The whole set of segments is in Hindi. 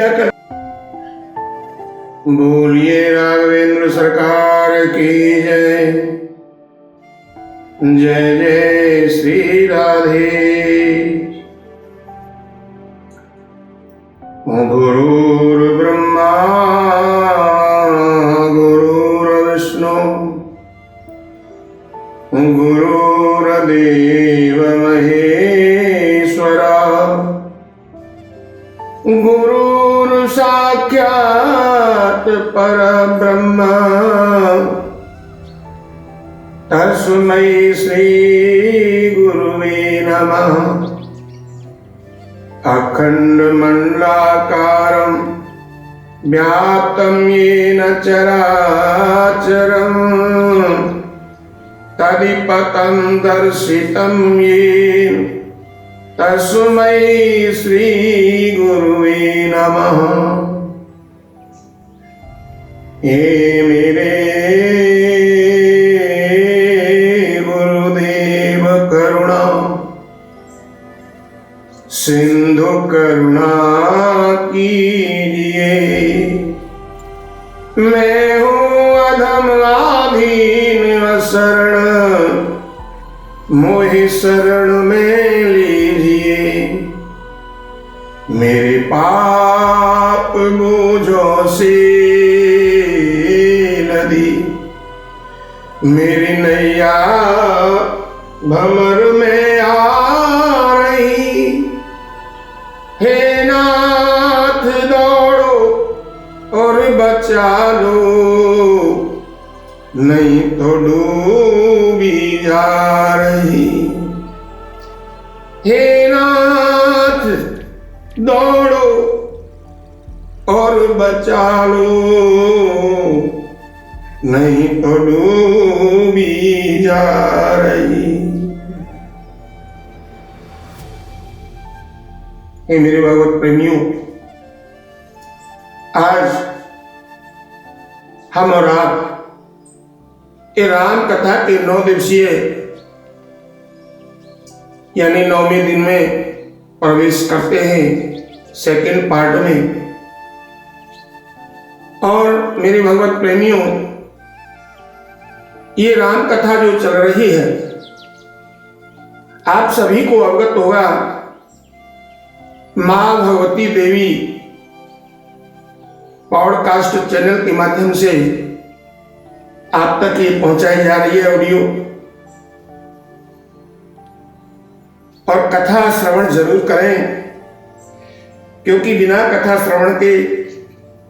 विदा कर। बोलिए राघवेंद्र सरकार की जय। जय जय श्री राधे। गुरुर्ब्रह्मा गुरुर्विष्णु गुरुर्देव महेश्वरा गुरुर् साक्षात् परब्रह्म तस्मै श्री गुरुवे नमः। अखण्डमण्डलाकारं व्याप्तं येन चराचरं तदिपतं दर्शितं येन तस्मै श्री गुरुवे नमः। हे मेरे गुरुदेव करुणा सिंधु करुणा कीजिए। मैं हूँ अधम आधीन शरण मोहि शरण में लीजिए। मेरे पाप बोझों से नदी मेरी नैया भंवर में आ रही। हे नाथ दौड़ो और बचा लो नहीं तो डूबी जा रही। हे नाथ दौड़ो और बचा लो नहीं तो डूबी जा रही। हे मेरे भगवत प्रेमियों, आज हम और आप ये राम कथा के 9 दिवसीय यानी 9वें दिन में प्रवेश करते हैं, सेकंड पार्ट में। और मेरे भगवत प्रेमियों, ये राम कथा जो चल रही है, आप सभी को अवगत होगा, मां भगवती देवी पॉडकास्ट चैनल के माध्यम से आप तक ये पहुंचाई जा रही है ऑडियो। और कथा श्रवण जरूर करें, क्योंकि बिना कथा श्रवण के,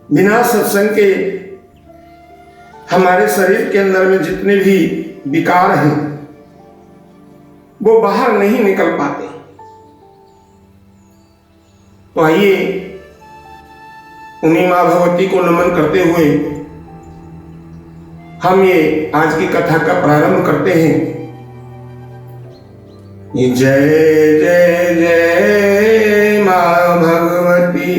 बिना सत्संग के हमारे शरीर के अंदर में जितने भी विकार हैं वो बाहर नहीं निकल पाते। तो आइए उन्हीं मां भगवती को नमन करते हुए हम ये आज की कथा का प्रारंभ करते हैं। जय जय जय मां भगवती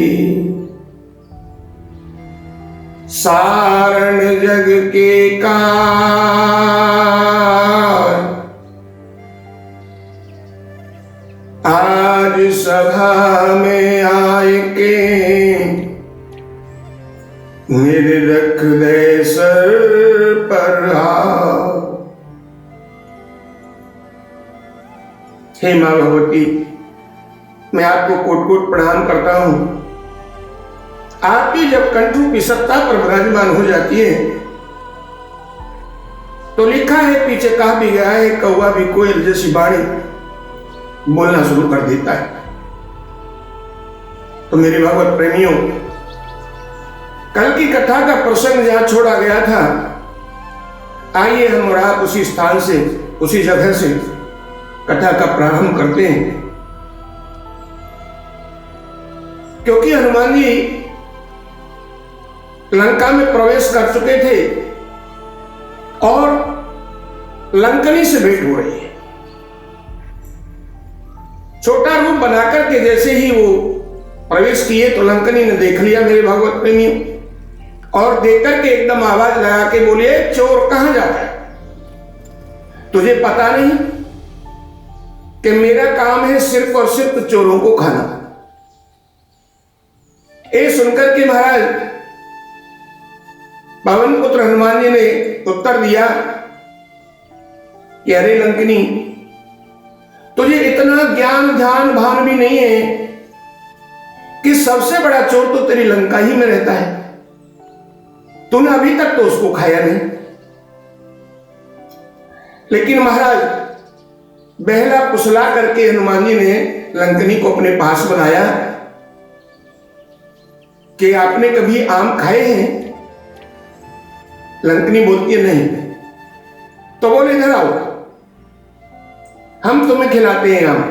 सारण जग के कार। आज सभा में आए के मेरे रख दे सर पर हाथ। हे मां भगवती, मैं आपको कोट कोट प्रणाम करता हूं। आपकी जब कंठरूपी सत्ता पर विराजमान हो जाती है तो लिखा है, पीछे कहा भी गया है, कौवा भी कोयल जैसी बाणी बोलना शुरू कर देता है। तो मेरे भगवत प्रेमियों, कल की कथा का प्रसंग जहां छोड़ा गया था, आइए हम और आप उसी स्थान से, उसी जगह से कथा का प्रारंभ करते हैं। क्योंकि हनुमान जी लंका में प्रवेश कर चुके थे और लंकनी से भेंट हो रही है। छोटा रूप बनाकर के जैसे ही वो प्रवेश किए तो लंकनी ने देख लिया मेरे भगवत प्रेमियों, और देखकर के एकदम आवाज लगा के बोलिए, चोर कहां जाता है? तुझे पता नहीं कि मेरा काम है सिर्फ और सिर्फ चोरों को खाना। ये सुनकर के महाराज पवन पुत्र हनुमान जी ने उत्तर दिया कि अरे लंकनी, तुझे इतना ज्ञान ध्यान भान भी नहीं है कि सबसे बड़ा चोर तो तेरी लंका ही में रहता है। तूने अभी तक तो उसको खाया नहीं। लेकिन महाराज बहला पुसला करके हनुमान जी ने लंकनी को अपने पास बनाया कि आपने कभी आम खाए हैं? लंकनी बोलती है नहीं। तो बोले इधर आओ, हम तुम्हें खिलाते हैं आम।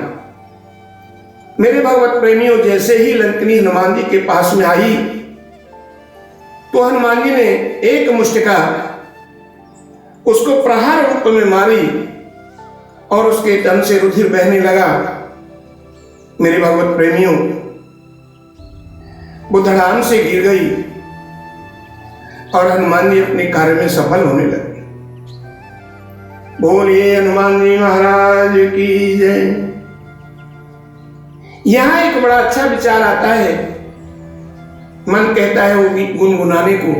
मेरे भगवत प्रेमियों, जैसे ही लंकनी हनुमान जी के पास में आई तो हनुमान जी ने एक मुष्टिका उसको प्रहार रूप में मारी और उसके तन से रुधिर बहने लगा। मेरे भगवत प्रेमियों, वो धड़ाम से गिर गई और हनुमान जी अपने कार्य में सफल होने लगे। बोलिए हनुमान जी महाराज की जय। यहां एक बड़ा अच्छा विचार आता है, मन कहता है वो गीत गुनगुनाने को,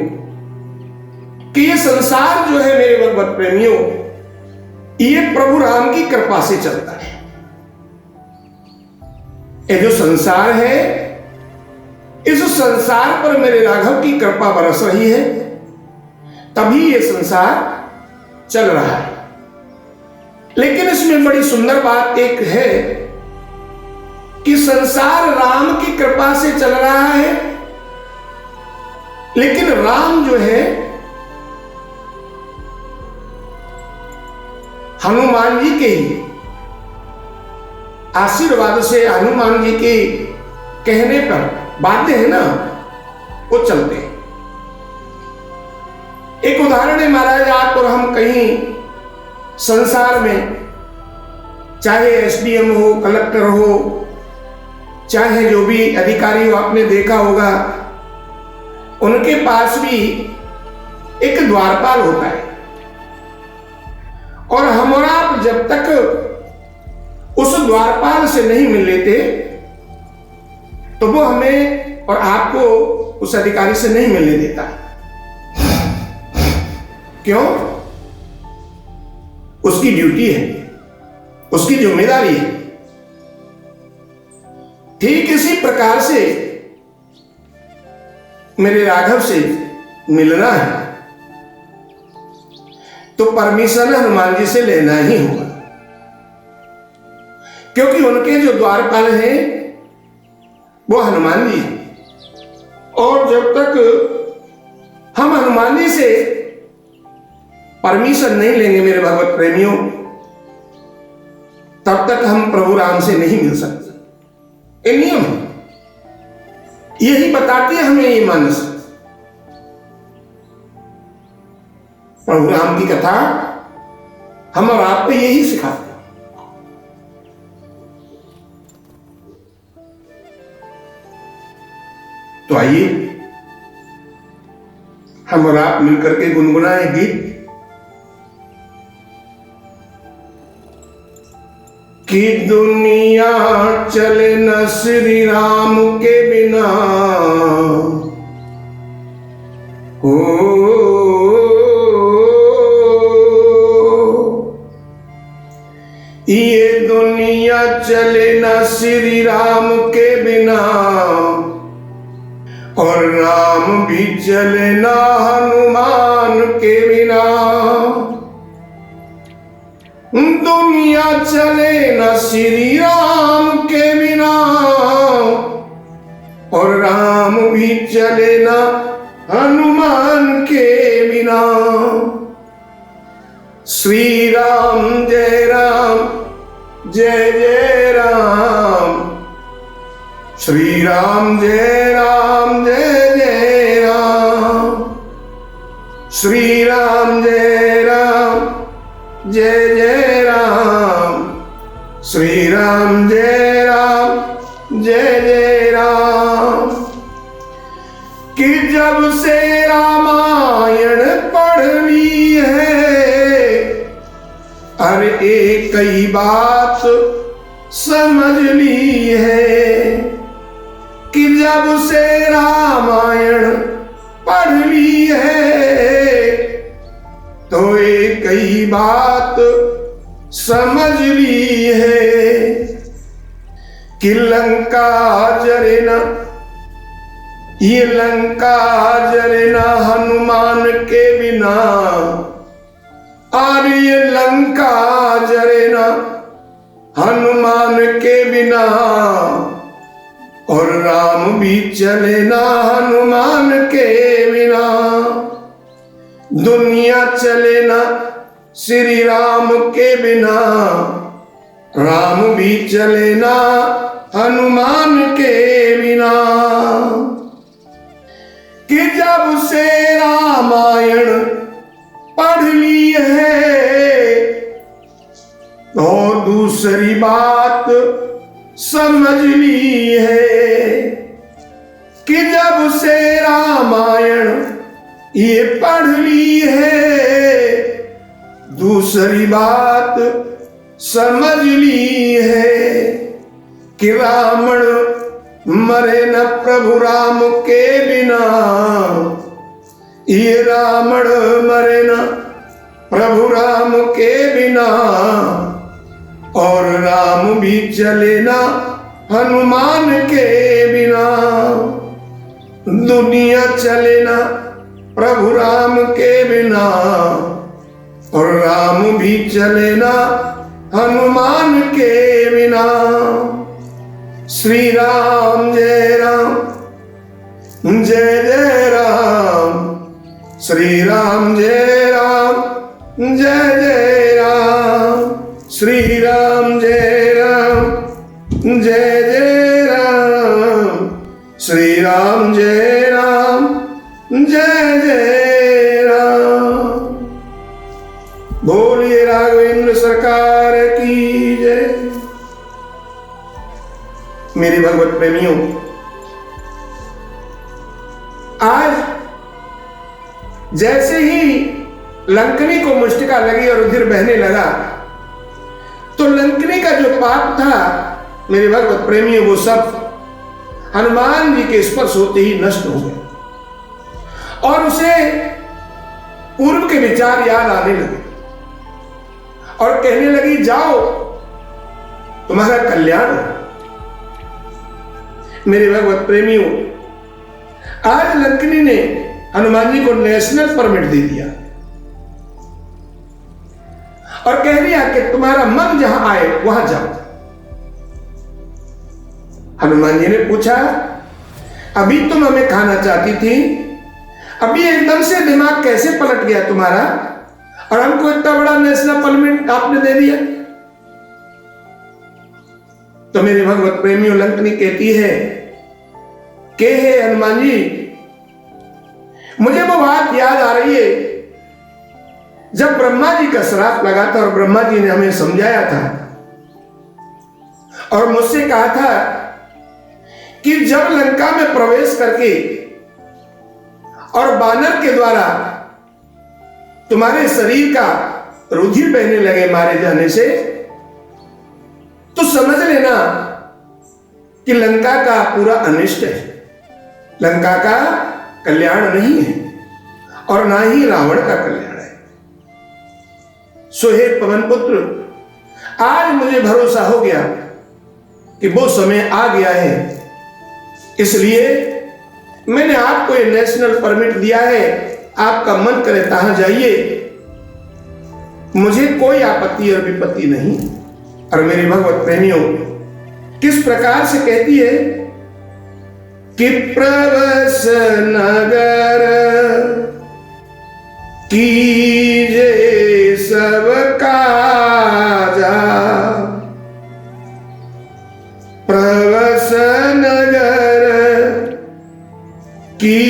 कि ये संसार जो है मेरे भगवत प्रेमियों, ये प्रभु राम की कृपा से चलता है। ये जो संसार है, इस संसार पर मेरे राघव की कृपा बरस रही है, तभी ये संसार चल रहा है। लेकिन इसमें बड़ी सुंदर बात एक है कि संसार राम की कृपा से चल रहा है, लेकिन राम जो है हनुमान जी के ही आशीर्वाद से, हनुमान जी के कहने पर बातें है ना, वो चलते हैं। एक उदाहरण है महाराज, आप और हम कहीं संसार में, चाहे एसडीएम हो, कलेक्टर हो, चाहे जो भी अधिकारी हो, आपने देखा होगा उनके पास भी एक द्वारपाल होता है। और हम और आप जब तक उस द्वारपाल से नहीं मिल लेते तो वो हमें और आपको उस अधिकारी से नहीं मिलने देता। क्यों? उसकी ड्यूटी है, उसकी जिम्मेदारी है। ठीक इसी प्रकार से मेरे राघव से मिलना है तो परमिशन हनुमान जी से लेना ही होगा, क्योंकि उनके जो द्वारपाल हैं वो हनुमान जी हैं। और जब तक हम हनुमान जी से परमिशन नहीं लेंगे मेरे भगवत प्रेमियों, तब तक हम प्रभु राम से नहीं मिल सकते। ये नियम है, यही बताती है हमें ये मानस। प्रभु राम की कथा हम और आपको यही सिखाते हैं। तो आइए हम और आप मिलकर के गुनगुनाए गीत कि दुनिया चले न श्री राम के बिना। ये दुनिया चले न श्री राम के बिना, और राम भी चले ना हनुमान के बिना। दुनिया चले न श्री राम के बिना, और राम भी चले ना हनुमान के बिना। श्री राम जय राम जय जय राम, श्री राम जय राम जय जय राम, श्री राम जय राम जय जय राम, श्री राम जय राम जय जय राम। कि जब से रामायण पढ़ ली है, हर एक ही बात समझ ली है। कि जब से रामायण पढ़ ली है तो एक ही बात समझ ली है कि लंका जरे ना, ये लंका जरे ना हनुमान के बिना, और ये लंका जरे ना हनुमान के बिना, और राम भी चले ना हनुमान के बिना, दुनिया चले ना श्री राम के बिना, राम भी चले ना हनुमान के बिना। कि जब से रामायण पढ़ ली है और दूसरी बात समझ ली है, कि जब से रामायण ये पढ़ ली है दूसरी बात समझ ली है कि रावण मरे न प्रभु राम के बिना, ये रावण मरे न प्रभु राम के बिना, और राम भी चले ना हनुमान के बिना, दुनिया चले ना प्रभु राम के बिना, और राम भी चले ना हनुमान के बिना। श्री राम जय राम, जय जय राम, श्री राम जय राम, जय जय राम, श्री राम जय राम, जय जय राम, श्री राम जय राम, जय जय राम। बोलिए राघवेंद्र सरकार की जय। मेरे भगवत प्रेमियों, आज जैसे ही लंकनी को मुष्टिका लगी और रुधिर बहने लगा तो लंकनी का जो पाप था मेरे भगवत प्रेमियों वो सब हनुमान जी के स्पर्श होते ही नष्ट हो गए और उसे पूर्व के विचार याद आने लगे और कहने लगी जाओ तुम्हारा कल्याण हो। मेरे भगवत प्रेमियों, आज लंकनी ने हनुमान जी को नेशनल परमिट दे दिया और कह दिया कि तुम्हारा मन जहां आए वहां जाओ। हनुमान जी ने पूछा, अभी तुम हमें खाना चाहती थी, अभी एकदम से दिमाग कैसे पलट गया तुम्हारा और हमको इतना बड़ा नेशनल परमिट आपने दे दिया? तो मेरे भगवत प्रेमियों, लंकनी कहती है कि हे हनुमान जी, मुझे वो बात याद आ रही है जब ब्रह्मा जी का श्राप लगा था और ब्रह्मा जी ने हमें समझाया था और मुझसे कहा था कि जब लंका में प्रवेश करके और बानर के द्वारा तुम्हारे शरीर का रुधिर बहने लगे मारे जाने से, तो समझ लेना कि लंका का पूरा अनिष्ट है, लंका का कल्याण नहीं है और ना ही रावण का कल्याण है। सो हे पवन पुत्र, आज मुझे भरोसा हो गया कि वो समय आ गया है, इसलिए मैंने आपको ये नेशनल परमिट दिया है। आपका मन करे तहां जाइए, मुझे कोई आपत्ति और विपत्ति नहीं। और मेरे भगवत प्रेमियों, किस प्रकार से कहती है कि प्रवस नगर कीजे सब काजा, प्रवस नगर की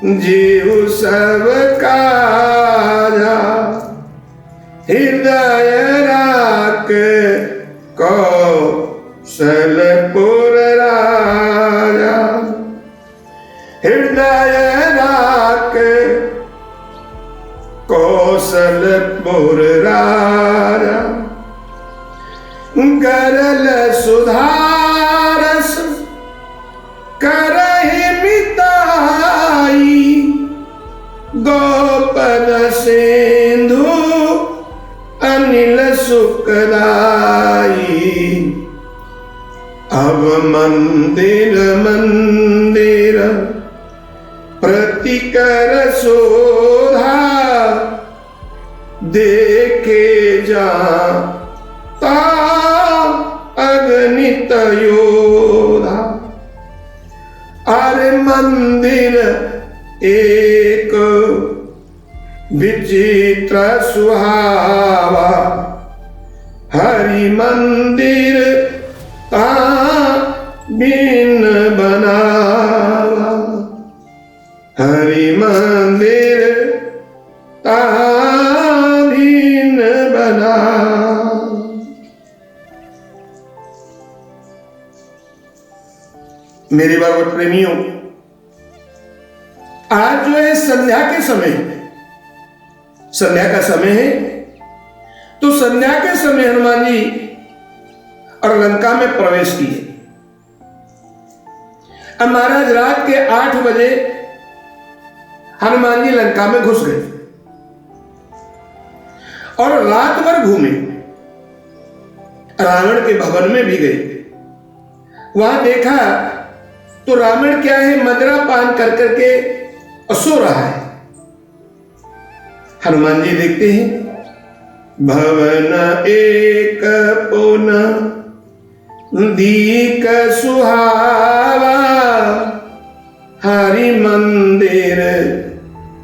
जीव सब काजा, हृदय राख कौशलपुर राजा, हृदय राख कौशलपुर राजा, गरल सुधारस सुखदाई। अब मंदिर मंदिर प्रतिकर शोधा, देखे जाता अगणित योधा। अरे मंदिर एक विचित्र सुहावा, हरि मंदिर ता बिन बनावा। हरि मंदिर ता बिन बनावा। मेरे भागवत प्रेमियों, आज जो है संध्या के समय, संध्या का समय है, तो संध्या के समय हनुमान जी और लंका में प्रवेश किए। अब महाराज रात के 8 बजे हनुमान जी लंका में घुस गए और रात भर घूमे, रावण के भवन में भी गए। वहां देखा तो रावण क्या है, मदिरा पान कर करके सो रहा है। हनुमान जी देखते हैं, भवन एक पुन दीक सुहावा, हरि मंदिर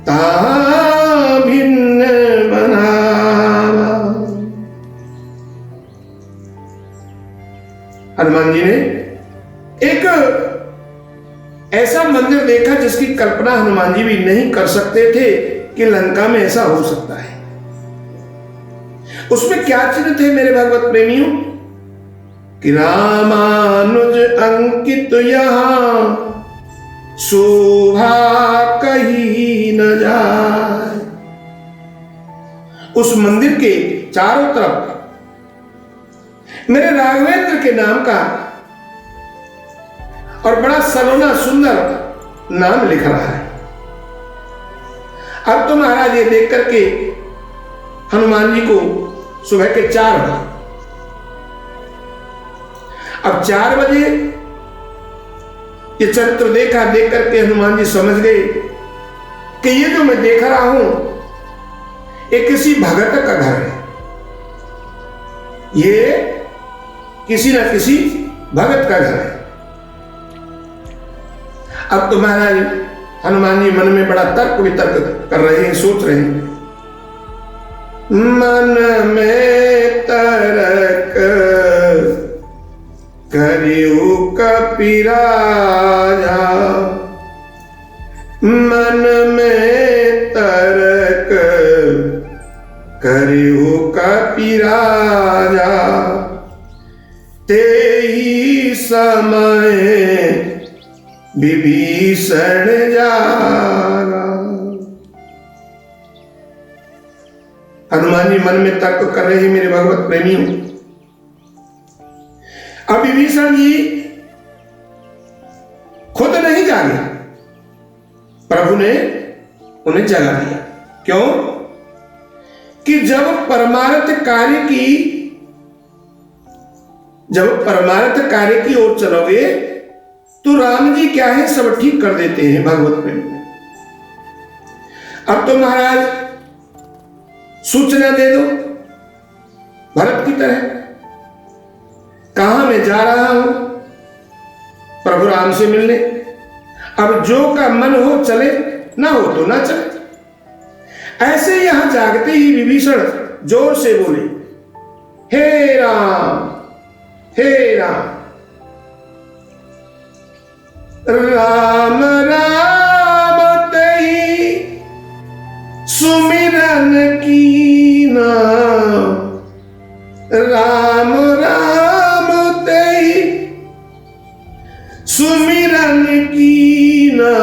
ता भिन्न बनावा। हनुमान जी ने एक ऐसा मंदिर देखा जिसकी कल्पना हनुमान जी भी नहीं कर सकते थे कि लंका में ऐसा हो सकता है। उसमें क्या चिन्ह थे मेरे भगवत प्रेमियों, कि रामानुज अंकित यहां शोभा कहीं न जाए। उस मंदिर के चारों तरफ मेरे राघवेंद्र के नाम का और बड़ा सलोना सुंदर नाम लिख रहा है। अब तो महाराज ये देख करके हनुमान जी को सुबह के 4 बजे, अब 4 बजे ये चरित्र देखा, देख करके हनुमान जी समझ गए कि ये जो मैं देख रहा हूं ये किसी भगत का घर है, ये किसी ना किसी भगत का घर है। अब तो महाराज हनुमान जी मन में बड़ा तर्क वितर्क कर रहे हैं, सोच रहे हैं। मन में तर्क करियो कपिराजा, मन में तर्क करियो कपिराजा, तेही समय विभीषण जागा। हनुमान जी मन में तर्क कर रहे हैं मेरे भगवत प्रेमियों। अब विभीषण जी खुद नहीं जागे, प्रभु ने उन्हें जगा दिया। क्यों? कि जब परमार्थ कार्य की ओर चलोगे तो राम जी क्या है, सब ठीक कर देते हैं भागवत में। अब तो महाराज सूचना दे दो भरत की तरह, कहां मैं जा रहा हूं प्रभु राम से मिलने। अब जो का मन हो चले, ना हो तो ना चले। ऐसे यहां जागते ही विभीषण जोर से बोले, हे राम हे राम। राम राम तई सुमिरन कीना, राम राम तई सुमिरन कीना,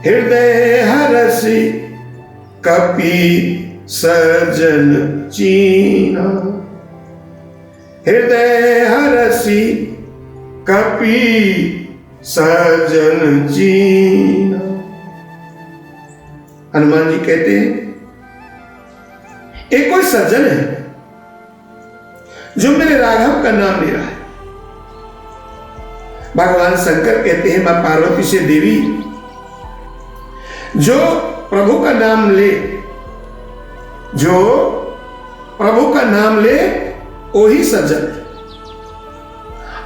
हृदय हरसि कपि सजन चीना, हृदय हरसि कपि सजन चीना। हनुमान जी कहते हैं एक कोई सज्जन है, जो मेरे राघव का नाम ले रहा है। भगवान शंकर कहते हैं मां पार्वती से, देवी जो प्रभु का नाम ले, जो प्रभु का नाम ले वही सज्जन है।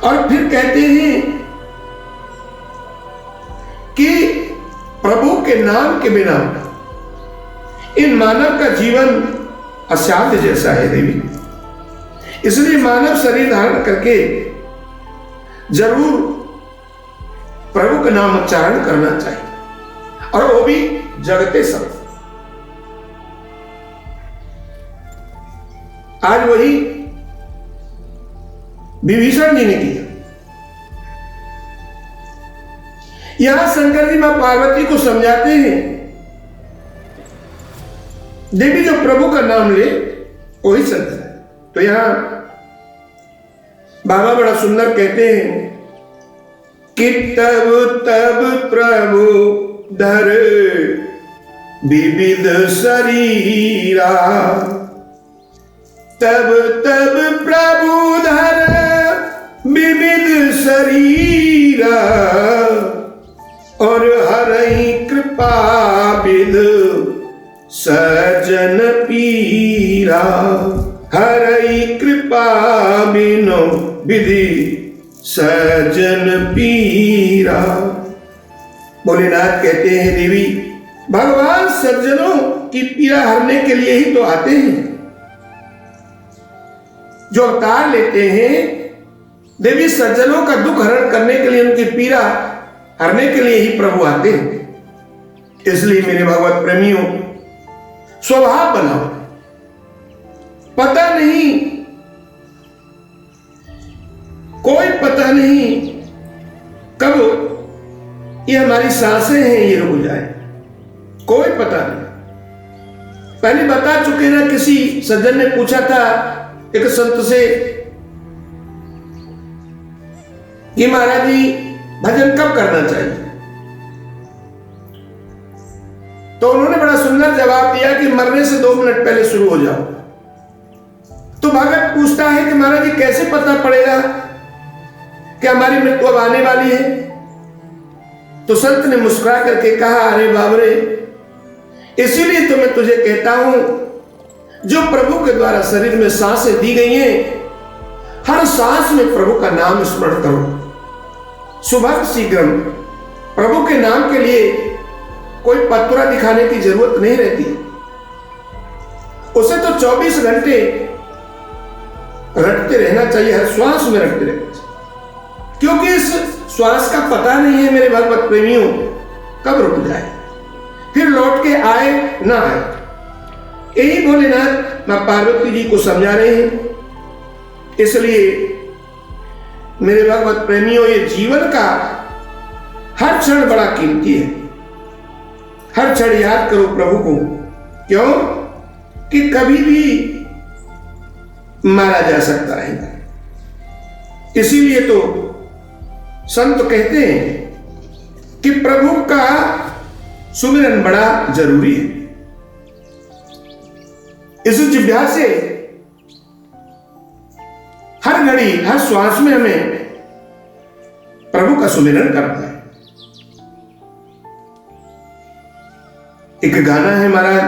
और फिर कहते हैं कि प्रभु के नाम के बिना इन मानव का जीवन असाध्य जैसा है देवी। इसलिए मानव शरीर धारण करके जरूर प्रभु का नाम उच्चारण करना चाहिए, और वो भी जगते समय। आज वही विभीषण जी ने किया। यहां शंकर जी मां पार्वती को समझाते हैं, देवी जो प्रभु का नाम ले वही संत है। तो यहां बाबा बड़ा सुंदर कहते हैं कि तब तब प्रभु धर विविध शरीरा, तब तब प्रभु धर विविध शरीरा, और हरहि कृपा विद सजन पीरा, हरहि कृपा बिनो विधि सजन पीरा। भोलेनाथ कहते हैं, देवी भगवान सज्जनों की पीड़ा हरने के लिए ही तो आते हैं। जो अवतार लेते हैं देवी सज्जनों का दुख हरण करने के लिए, उनकी पीड़ा हरने के लिए ही प्रभु आते हैं। इसलिए मेरे भगवत प्रेमियों, स्वभाव बनाओ। पता नहीं, कोई पता नहीं कब ये हमारी सांसें हैं ये रुक जाए, कोई पता नहीं। पहले बता चुके ना, किसी सज्जन ने पूछा था एक संत से कि महाराज जी भजन कब करना चाहिए, तो उन्होंने बड़ा सुंदर जवाब दिया कि मरने से 2 मिनट पहले शुरू हो जाओ। तो भगत पूछता है कि महाराज जी कैसे पता पड़ेगा कि हमारी मृत्यु अब आने वाली है? तो संत ने मुस्कुरा करके कहा, अरे बाबरे, इसीलिए तो मैं तुझे कहता हूं, जो प्रभु के द्वारा शरीर में सांसें दी गई हैं, हर सांस में प्रभु का नाम स्मरण करो। सुबह शीघ्र प्रभु के नाम के लिए कोई पत्रा दिखाने की जरूरत नहीं रहती। उसे तो 24 घंटे रटते रहना चाहिए, हर श्वास में रटते रहना चाहिए, क्योंकि इस श्वास का पता नहीं है मेरे भगवत प्रेमियों कब रुक जाए, फिर लौट के आए ना आए। यही भोलेनाथ मां पार्वती जी को समझा रहे हैं। इसलिए मेरे भगवत प्रेमियों, ये जीवन का हर क्षण बड़ा कीमती है। हर क्षण याद करो प्रभु को, क्यों कि कभी भी मारा जा सकता है। इसीलिए तो संत कहते हैं कि प्रभु का सुमिरन बड़ा जरूरी है। इस जिह्वा से हर घड़ी, हर श्वास में हमें प्रभु का सुमिरन करना है। एक गाना है महाराज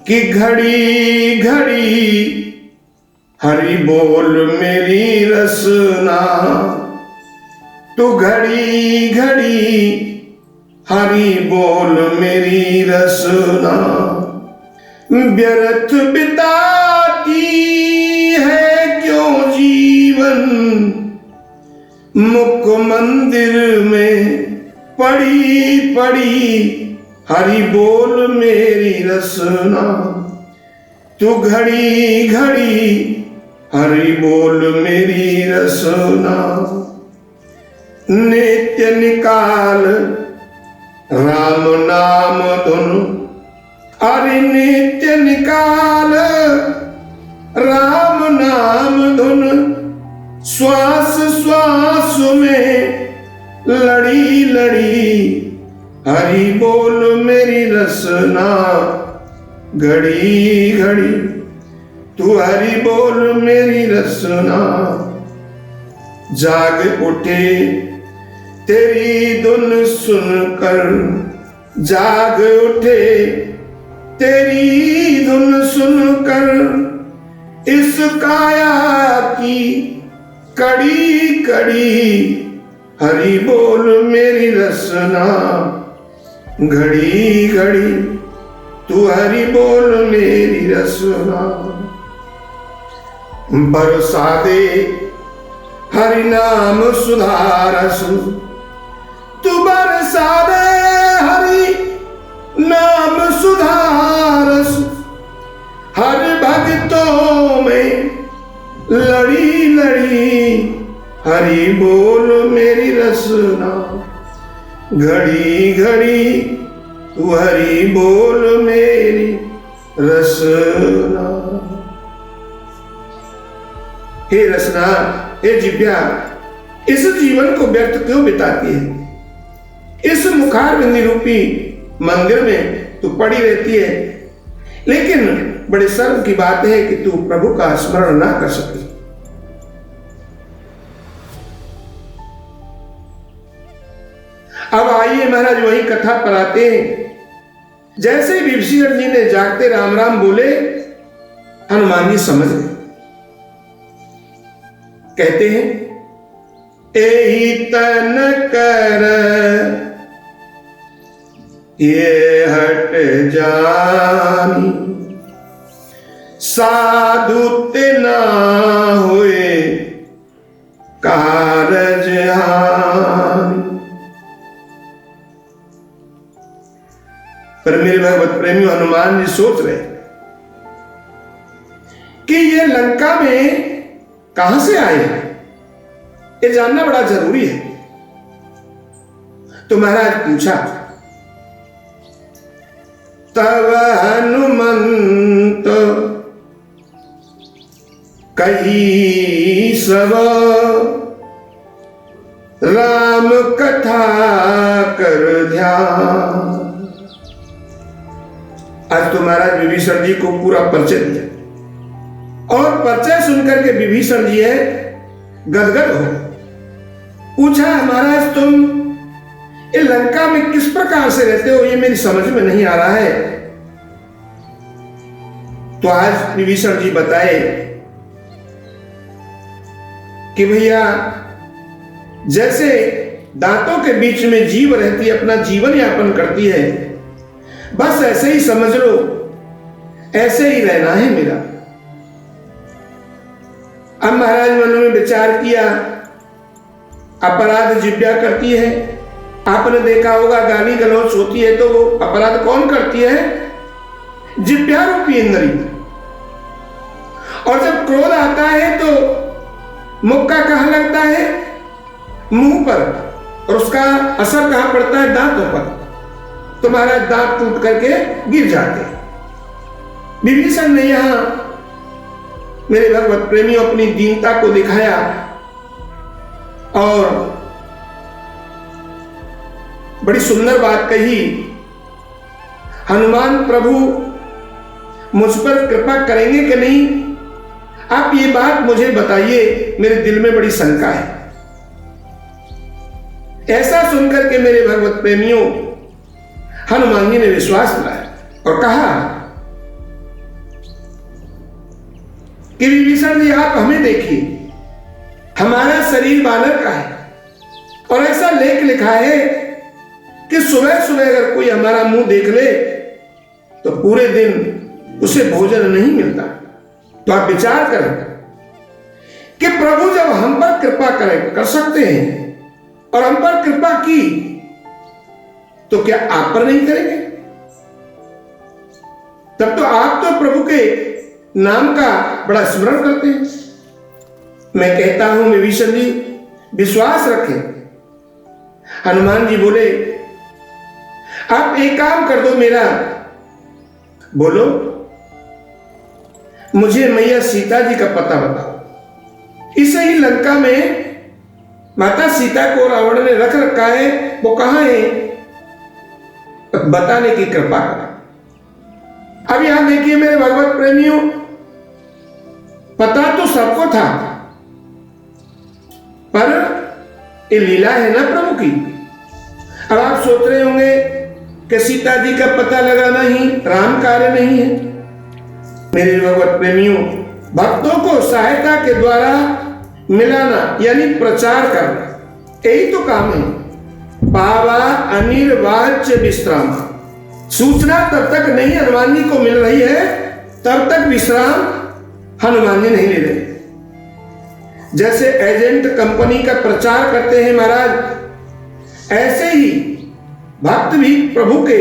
कि घड़ी घड़ी हरि बोल मेरी रसना, तू घड़ी घड़ी हरि बोल मेरी रसना, व्यर्थ बिताती है क्यों जीवन, मुख मंदिर में पड़ी पड़ी हरि बोल मेरी रसना, तू घड़ी घड़ी हरि बोल मेरी रसना, नित्य निकाल राम नाम धुन, अरे नित्य निकाल राम नाम धुन, श्वास श्वास में लड़ी लड़ी हरि बोल मेरी रसना, घड़ी घड़ी तू हरि बोल मेरी रसना, जाग उठे तेरी धुन सुनकर, जाग उठे तेरी धुन सुनकर, इस काया की कड़ी कड़ी, हरि बोल मेरी रसना, घड़ी घड़ी तू हरि बोल मेरी रसना। बरसा दे हरि नाम सुधारस, तू बरसा दे हरि नाम सुधारस, हर भक्तों में लड़ी लड़ी, हरि बोल मेरी रसना, घड़ी घड़ी तू हरि बोल मेरी रसना। हे रसना, हे जिभ्या, इस जीवन को व्यर्थ क्यों बिताती है? इस मुखार बिंदी रूपी मंदिर में तू पड़ी रहती है, लेकिन बड़े शर्म की बात है कि तू प्रभु का स्मरण ना कर सकी। अब आइए महाराज वही कथा पर आते हैं। जैसे विभीषण जी ने जागते राम राम बोले, हनुमान जी समझ गए। कहते हैं, एही तन कर ये हट जानी, साधु ते ना हुए कारज हानि। पर मेरे भगवत प्रेमी हनुमान जी सोच रहे कि ये लंका में कहां से आए, ये जानना बड़ा जरूरी है। तो महाराज पूछा, तब हनुमंत कही सब, राम कथा कर ध्यान। आज तो महाराज विभीषण जी को पूरा परिचय दिया, और परिचय सुनकर के विभीषण जी है गदगद हो। पूछा, महाराज तुम ये लंका में किस प्रकार से रहते हो, ये मेरी समझ में नहीं आ रहा है। तो आज विभीषण जी बताए कि भैया, जैसे दांतों के बीच में जीव रहती है, अपना जीवन यापन करती है, बस ऐसे ही समझ लो, ऐसे ही रहना है मेरा। अब महाराज मन में विचार किया, अपराध जिभ्या करती है। आपने देखा होगा गाली गलौच होती है तो वो अपराध कौन करती है? जिभ्या रूपी इंद्री। और जब क्रोध आता है तो मुख का कहां लगता है? मुंह पर, और उसका असर कहां पड़ता है? दांतों पर। तो महाराज दांत टूट करके गिर जाते। विभीषण ने यहां मेरे भगवत प्रेमियों अपनी दीनता को दिखाया और बड़ी सुंदर बात कही, हनुमान प्रभु मुझ पर कृपा करेंगे कि नहीं, आप ये बात मुझे बताइए, मेरे दिल में बड़ी शंका है। ऐसा सुनकर के मेरे भगवत प्रेमियों हनुमान जी ने विश्वास दिलाया और कहा कि विभीषण जी आप हमें देखिए, हमारा शरीर बानर का है, और ऐसा लेख लिखा है कि सुबह सुबह अगर कोई हमारा मुंह देख ले तो पूरे दिन उसे भोजन नहीं मिलता। तो आप विचार करें कि प्रभु जब हम पर कृपा कर सकते हैं और हम पर कृपा की, तो क्या आप पर नहीं करेंगे? तब तो आप तो प्रभु के नाम का बड़ा स्मरण करते हैं। मैं कहता हूं विभीषण जी विश्वास रखें। हनुमान जी बोले, आप एक काम कर दो मेरा, बोलो, मुझे मैया सीता जी का पता बताओ। इसे ही लंका में माता सीता को रावण ने रख रखा है, वो कहां है, बताने की कृपा करें। अब यहां देखिए मेरे भगवत प्रेमियों, पता तो सबको था, पर ये लीला है ना प्रभु की। अब आप सोच रहे होंगे कि सीता जी का पता लगाना ही राम कार्य नहीं है। मेरे भगवत प्रेमियों, भक्तों को सहायता के द्वारा मिलाना यानी प्रचार करना, यही तो काम है। पावा अनिर्वाच्य विश्राम, सूचना तब तक नहीं हनुमान जी को मिल रही है, तब तक विश्राम हनुमान जी नहीं ले रहे। जैसे एजेंट कंपनी का प्रचार करते हैं महाराज, ऐसे ही भक्त भी प्रभु के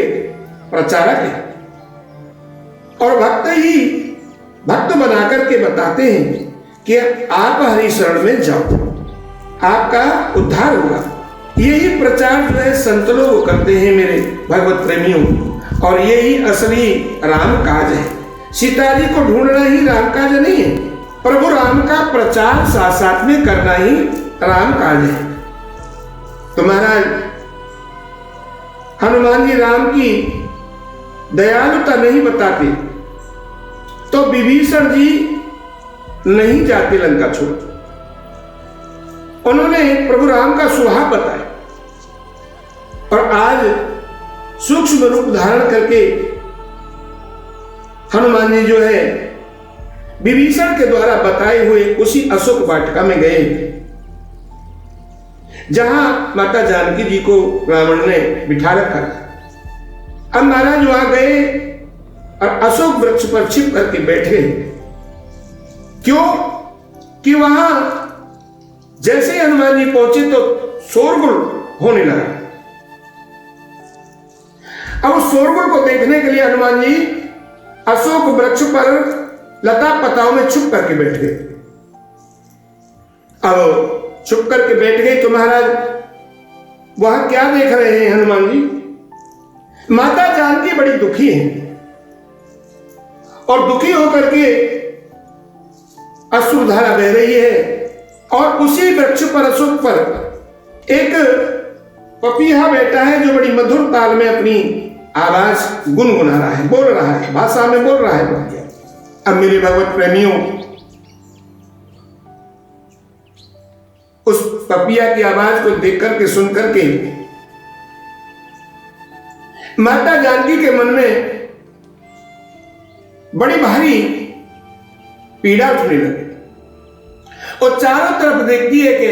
प्रचारक हैं, और भक्त ही भक्त बनाकर के बताते हैं कि आप हरि शरण में जाओ, आपका उद्धार होगा। यही प्रचार जो है संत लोग करते हैं मेरे भगवत प्रेमियों, और यही असली राम काज है। सीता जी को ढूंढना ही राम काज नहीं है, प्रभु राम का प्रचार साथ साथ में करना ही राम काज है। तो महाराज हनुमान जी राम की दयालुता नहीं बताते तो विभीषण जी नहीं जाते लंका छोड़। उन्होंने प्रभु राम का स्वभाव बताया, और आज सूक्ष्म रूप धारण करके हनुमान जी जो है विभीषण के द्वारा बताए हुए उसी अशोक वाटिका में गए, जहां माता जानकी जी को रावण ने बिठा रखा था। अब महाराज वहां गए और अशोक वृक्ष पर छिप करके बैठे। क्यों? कि वहां जैसे ही हनुमान जी पहुंचे तो शोरगुल होने लगा। अब उस शोरगुल को देखने के लिए हनुमान जी अशोक वृक्ष पर लता पताओं में छुप करके बैठ गए। अब छुप करके बैठ गए तो महाराज वहां क्या देख रहे हैं हनुमान जी? माता जानकी बड़ी दुखी है, और दुखी होकर के अश्रुधारा बह रही है, और उसी वृक्ष पर अशोक पर एक पपीहा बैठा है जो बड़ी मधुर ताल में अपनी आवाज गुनगुना रहा है, बोल रहा है, भाषा में बोल रहा है। अब मेरे भगवत प्रेमियों, उस पपिया की आवाज को देख करके सुन करके माता जानकी के मन में बड़ी भारी पीड़ा उठने लगी, और चारों तरफ देखती है कि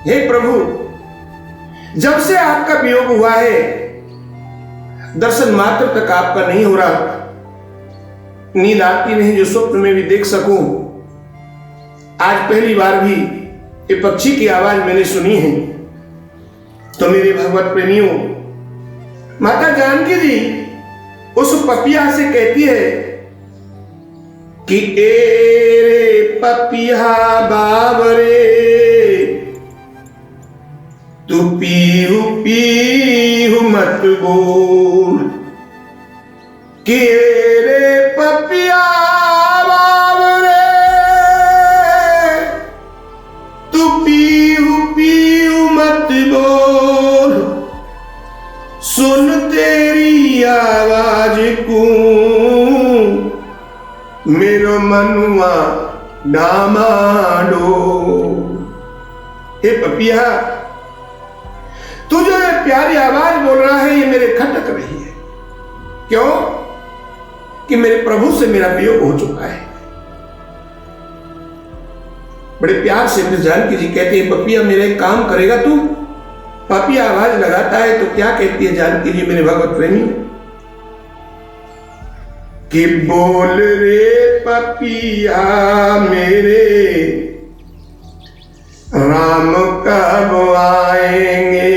हे प्रभु, जब से आपका वियोग हुआ है दर्शन मात्र तक आपका नहीं हो रहा, नींद आती नहीं जो स्वप्न में भी देख सकूं। आज पहली बार भी ये पक्षी की आवाज मैंने सुनी है। तो मेरे भगवत प्रेमियों, माता जानकी जी उस पपिया से कहती है कि ए रे पपिया बाबरे, तू पीहू पीहू मत बोल, कि रे पपिया बाबरे, तू पीहू पीहू मत बोल, सुन तेरी आवाज को मेरो मनुआ डामाडो। हे पपिया, तू जो ये प्यारी आवाज बोल रहा है ये मेरे खटक रही है। क्यों? कि मेरे प्रभु से मेरा वियोग हो चुका है। बड़े प्यार से जानकी जी कहती है, पपिया मेरा एक काम करेगा तू? पपिया आवाज लगाता है तो क्या कहती है जानकी जी मेरे भगवत प्रेमी? कि बोल रे पपिया मेरे, राम कब आएंगे?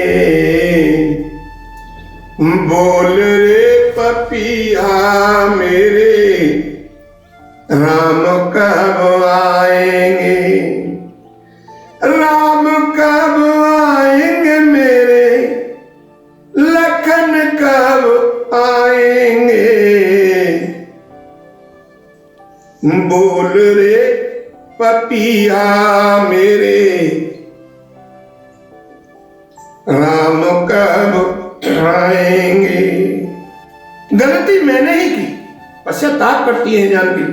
बोल रे पपिया मेरे, राम कब आएंगे? राम कब आएंगे मेरे, लखन कब आएंगे? बोल रे पपिया मेरे, राम कब आएंगे? गलती मैंने ही की, पश्चाताप करती है जानकी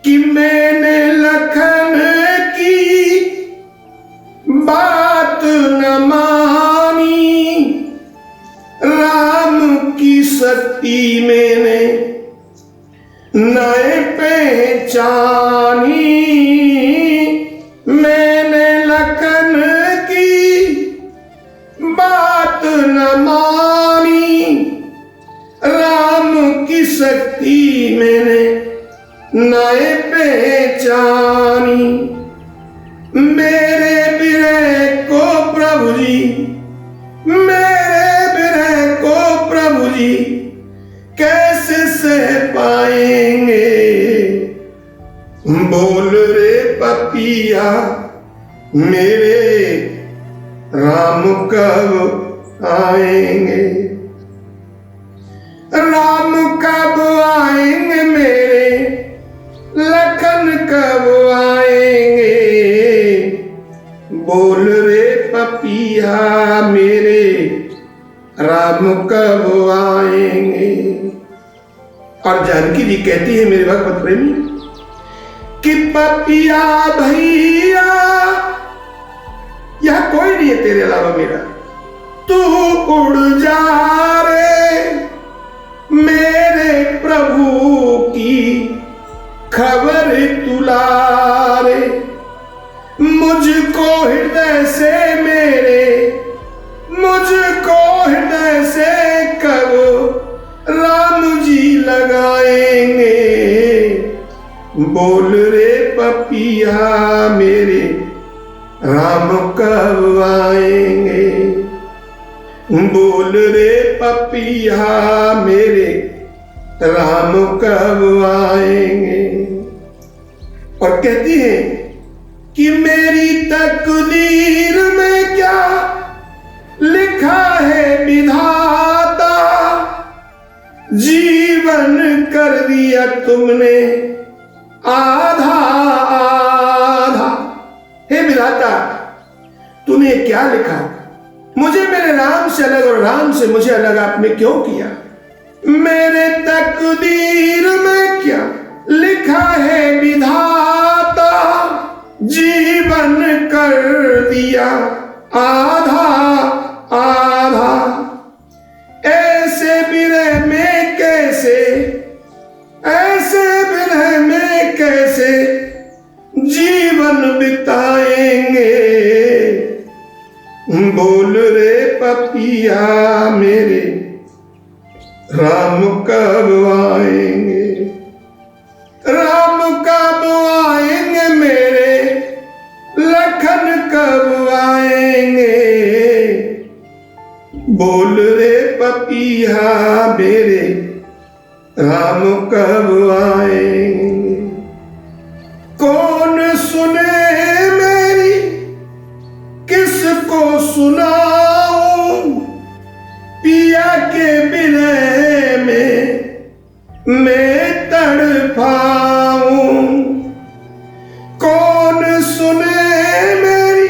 कि मैंने लखन की बात न मानी, राम की शक्ति मैंने न पहचानी। मैंने लखन की बात न मानी, राम की शक्ति मैंने न पहचानी। मेरे विरह को प्रभु जी, मेरे विरह को प्रभु जी कैसे सह पाएंगे। बोल रे पपिया मेरे राम कब आएंगे, राम कब आएंगे, मेरे लखन कब आएंगे। बोल रे पपिया मेरे राम कब आएंगे। और जानकी जी कहती है मेरे भगवत प्रेमी कि पपिया भैया यह कोई नहीं है तेरे अलावा मेरा, तू उड़ जा रे मेरे प्रभु की खबर तुला रे। मुझको हृदय से मेरे, मुझको हृदय से कब राम जी लगाएंगे। बोल रे पपिया मेरे राम कब आएंगे। बोल रे पपिया मेरे राम कब आएंगे। और कहती है कि मेरी तकदीर में क्या लिखा है विधाता, जीवन कर दिया तुमने आधा आधा। हे विधाता तूने क्या लिखा, मुझे मेरे राम से अलग और राम से मुझे अलग आपने क्यों किया। मेरे तकदीर में क्या लिखा है विधाता, जीवन कर दिया आधा आधा। ऐसे विरह में कैसे, ऐसे विरह में कैसे जीवन बिताएंगे। बोल रे पपिया मेरे राम कब आएंगे, राम कब आएंगे, मेरे लखन कब आएंगे। बोल रे पपिया मेरे राम कब आएंगे। कौन सुने मेरी किसको सुनाऊं, पिया के विरह में मैं तड़पाऊं। कौन सुने मेरी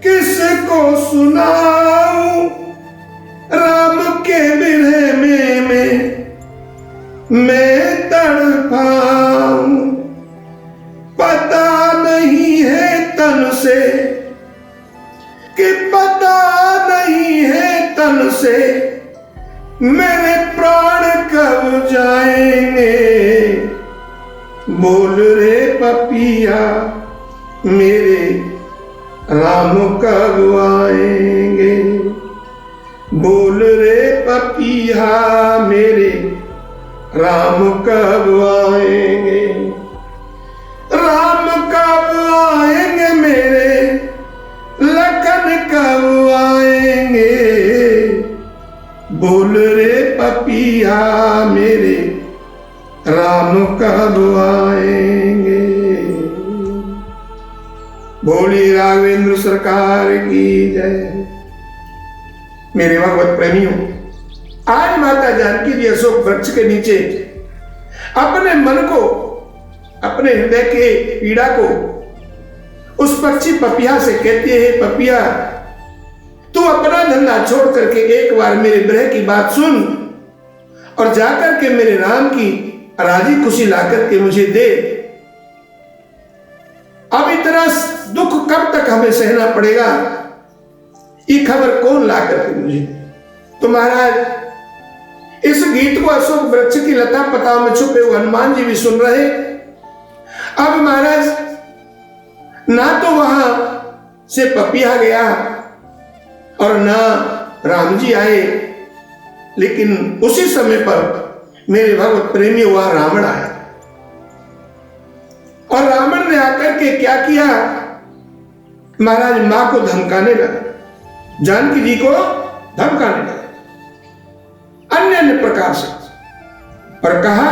किसको सुनाऊं, राम के विरह में मैं तड़पाऊं। पता नहीं है तन से कि पता नहीं है तन से मेरे प्राण कब जाएंगे। बोल रे पपिया मेरे राम कब आएंगे। बोल रे पपिया मेरे राम कब आएंगे। राम कब आएंगे, मेरे लखन कब आएंगे। बोल रे पपिया मेरे राम कब आएंगे। बोली राघवेंद्र सरकार की जय। मेरे भगवत प्रेमियों, आज माता जानकी जी अशोक वृक्ष के नीचे अपने मन को, अपने हृदय के पीड़ा को उस पक्षी पपिया से कहती है, पपिया तू अपना धंधा छोड़ करके एक बार मेरे विरह की बात सुन और जाकर के मेरे राम की राजी खुशी ला करके मुझे दे। अब इतना दुख कब तक हमें सहना पड़ेगा, ये खबर कौन ला करके मुझे। तो महाराज इस गीत को अशोक वृक्ष की लता पताओं में छुपे हुए हनुमान जी भी सुन रहे। अब महाराज ना तो वहां से पपिया गया और ना राम जी आए, लेकिन उसी समय पर मेरे भगवत प्रेमी वहां रावण आया। और रावण ने आकर के क्या किया, महाराज मां को धमकाने लगा, जानकी जी को धमकाने लगा अन्य अन्य प्रकार से, और कहा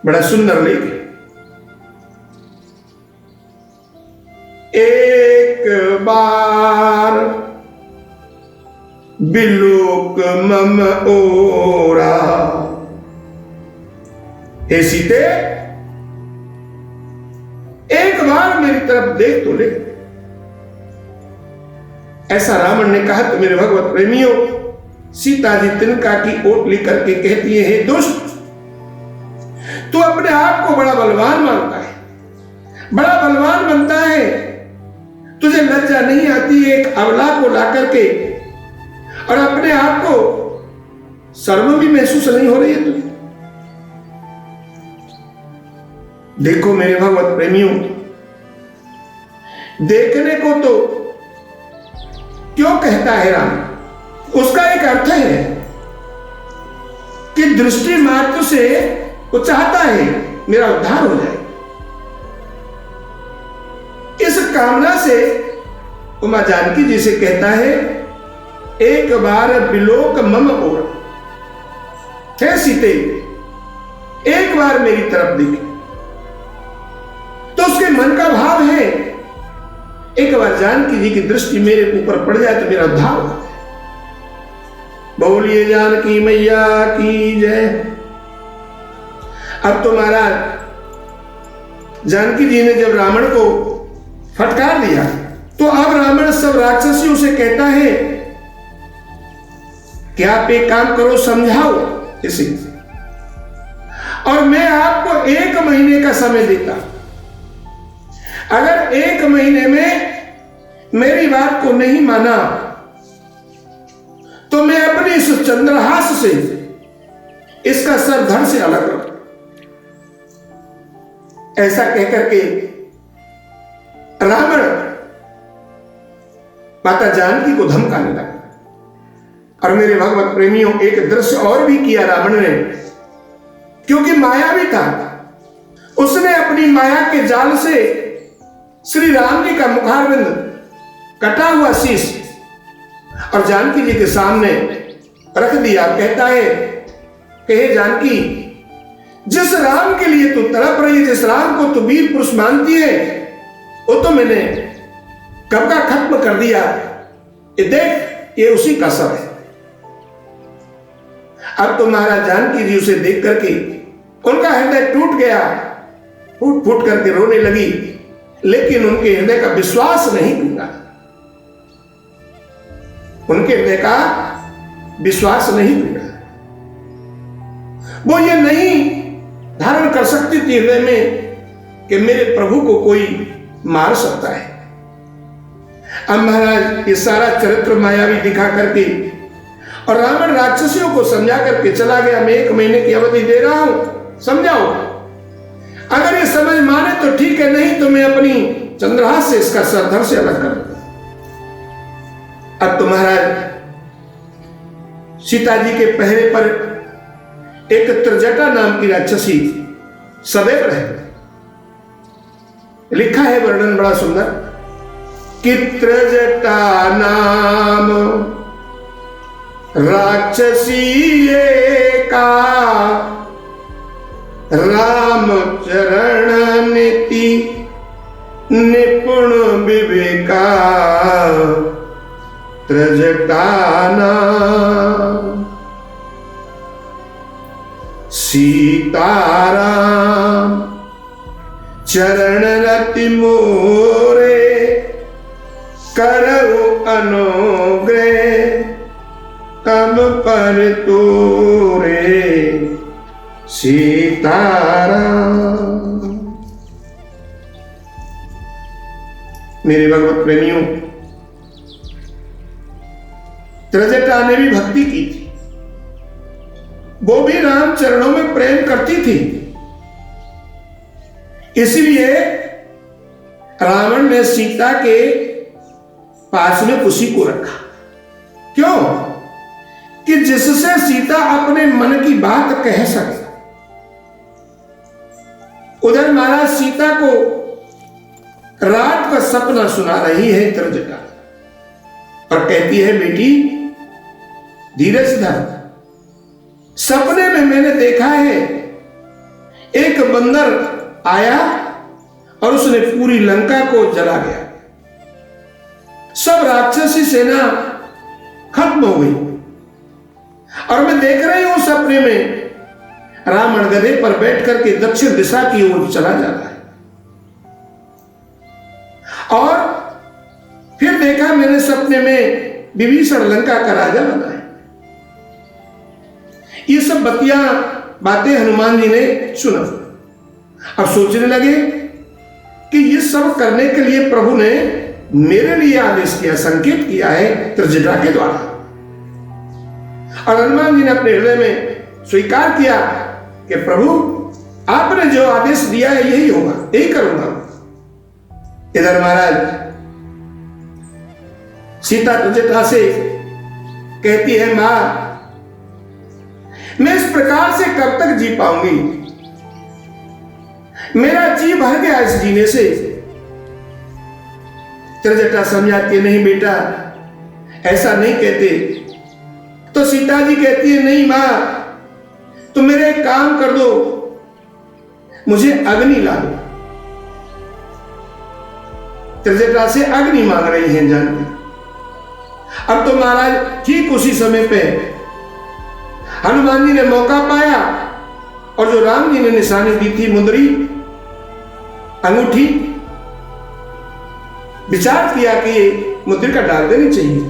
बड़ा सुंदर लेख, एक बार बिलोक मम ओरा, हे सीते एक बार मेरी तरफ देख तो ले। ऐसा रावण ने कहा तो मेरे भगवत प्रेमियों, सीता जी तिनका की ओट लेकर के कहती है, हे दुष्ट, तू अपने आप को बड़ा बलवान मानता है, बड़ा बलवान बनता है, तुझे लज्जा नहीं आती एक अबला को ला करके, और अपने आप को शर्म भी महसूस नहीं हो रही है तुझे। देखो मेरे भगवत प्रेमियों, देखने को तो क्यों कहता है राम, उसका एक अर्थ है कि दृष्टि मात्र से वो चाहता है मेरा उद्धार हो जाए। इस कामना से उमा जानकी जी से कहता है, एक बार बिलोक मम ओर, हे सीते एक बार मेरी तरफ देखे। तो उसके मन का भाव है एक बार जानकी जी की दृष्टि मेरे ऊपर पड़ जाए तो मेरा उद्धार हो। बोलिए जानकी मैया की जय। अब तो महाराज जानकी जी ने जब रावण को फटकार दिया, तो अब रावण सब राक्षसियों से कहता है कि आप एक काम करो, समझाओ इसे, और मैं आपको 1 महीने का समय देता। अगर 1 महीने में मेरी बात को नहीं माना तो मैं अपने इस चंद्रहास से इसका सर धड़ से अलग रखूं। ऐसा कहकर के रावण माता जानकी को धमकाने लगा। और मेरे भगवत प्रेमियों, एक दृश्य और भी किया रावण ने, क्योंकि माया भी था, उसने अपनी माया के जाल से श्री राम जी का मुखारविंद, कटा हुआ शीश और जानकी जी के सामने रख दिया। कहता है कि हे जानकी, जिस राम के लिए तू तड़प रही है, जिस राम को तू वीर पुरुष मानती है, वो तो मैंने कब का खत्म कर दिया। ये देख, ये उसी का सब है। अब तो महाराज जानकी जी उसे देख करके उनका हृदय टूट गया, फूट फूट करके रोने लगी, लेकिन उनके हृदय का विश्वास नहीं टूटा। उनके हृदय का विश्वास नहीं टूटा। वो ये नहीं धारण कर सकती थी हृदय में कि मेरे प्रभु को कोई मार सकता है। अब महाराज ये सारा चरित्र मायावी दिखा करके और रावण राक्षसियों को समझा करके चला गया, मैं 1 महीने की अवधि दे रहा हूं, समझाओ। अगर ये समझ माने तो ठीक है, नहीं तो मैं अपनी चंद्रहास से इसका सरधर से अलग कर दूंगा। अब तो महाराज सीता जी के पहरे पर एक त्रिजटा नाम की राक्षसी सदैव रहे। लिखा है वर्णन बड़ा सुंदर कि त्रिजटा नाम राक्षसी का राम चरण नीति निपुण विवेका त्रिजटाना सीताराम चरण रति मोरे करऊ अनुग्रह तब पर तोरे सीताराम। मेरे भगवत प्रेमियों, त्रिजटा ने भी भक्ति की थी, वो भी राम चरणों में प्रेम करती थी। इसलिए रावण ने सीता के पास में उसी को रखा। क्यों? कि जिससे सीता अपने मन की बात कह सके। उधर महाराज सीता को रात का सपना सुना रही है त्रिजटा और कहती है, बेटी धीरज धर, सपने में मैंने देखा है एक बंदर आया और उसने पूरी लंका को जला गया, सब राक्षसी सेना खत्म हो गई, और मैं देख रही हूं सपने में रावण गधे पर बैठ करके दक्षिण दिशा की ओर चला जाता है। और फिर देखा मैंने सपने में विभीषण लंका का राजा बना है। ये सब बातें हनुमान जी ने सुना। अब सोचने लगे कि ये सब करने के लिए प्रभु ने मेरे लिए आदेश किया, संकेत किया है त्रिजटा के द्वारा। और हनुमान जी ने अपने हृदय में स्वीकार किया कि प्रभु आपने जो आदेश दिया है यही होगा, यही करूंगा। इधर महाराज सीता त्रिजटा से कहती है, मां मैं इस प्रकार से कब तक जी पाऊंगी, मेरा जी भर गया इस जीने से। त्रिजटा समझाती है, नहीं बेटा ऐसा नहीं कहते। तो सीता जी कहती है, नहीं मां तुम मेरे एक काम कर दो, मुझे अग्नि ला दो। त्रिजटा से अग्नि मांग रही हैं जानकी। अब तो महाराज ठीक उसी समय पे हनुमान जी ने मौका पाया और जो राम जी ने निशानी दी थी मुंदरी अंगूठी, विचार किया कि ये मुद्रिका डाल देनी चाहिए।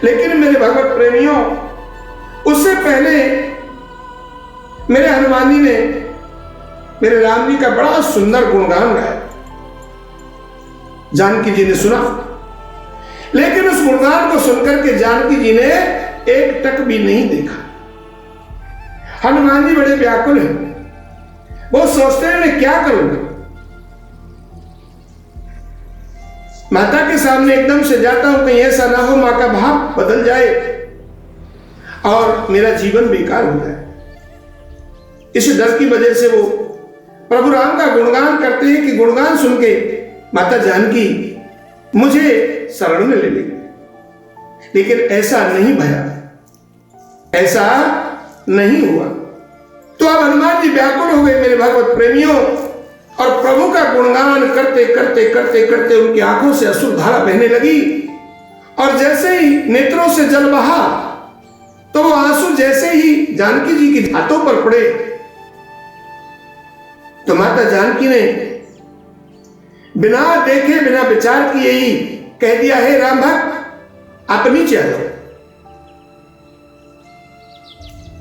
लेकिन मेरे भगवत प्रेमियों, उससे पहले मेरे हनुमान जी ने मेरे राम जी का बड़ा सुंदर गुणगान गाया। जानकी जी ने सुना, लेकिन उस गुणगान को सुनकर के जानकी जी ने एक टक भी नहीं देखा। हनुमान जी बड़े व्याकुल हैं, वो सोचते हैं मैं क्या करूंगा। माता के सामने एकदम से जाता हूं, कहीं ऐसा ना हो मां का भाव बदल जाए और मेरा जीवन बेकार हो जाए। इस डर की वजह से वो प्रभु राम का गुणगान करते हैं कि गुणगान सुन के माता जानकी मुझे शरण में ले लेगी। लेकिन ऐसा नहीं भया, ऐसा नहीं हुआ। तो अब हनुमान जी व्याकुल हो गए मेरे भगवत प्रेमियों, और प्रभु का गुणगान करते करते करते करते उनकी आंखों से अश्रुधारा बहने लगी। और जैसे ही नेत्रों से जल बहा तो वो आंसू जैसे ही जानकी जी की हाथों पर पड़े तो माता जानकी ने बिना देखे बिना विचार किए ही कह दिया, हे राम भक्त आप नीचे आ जाओ।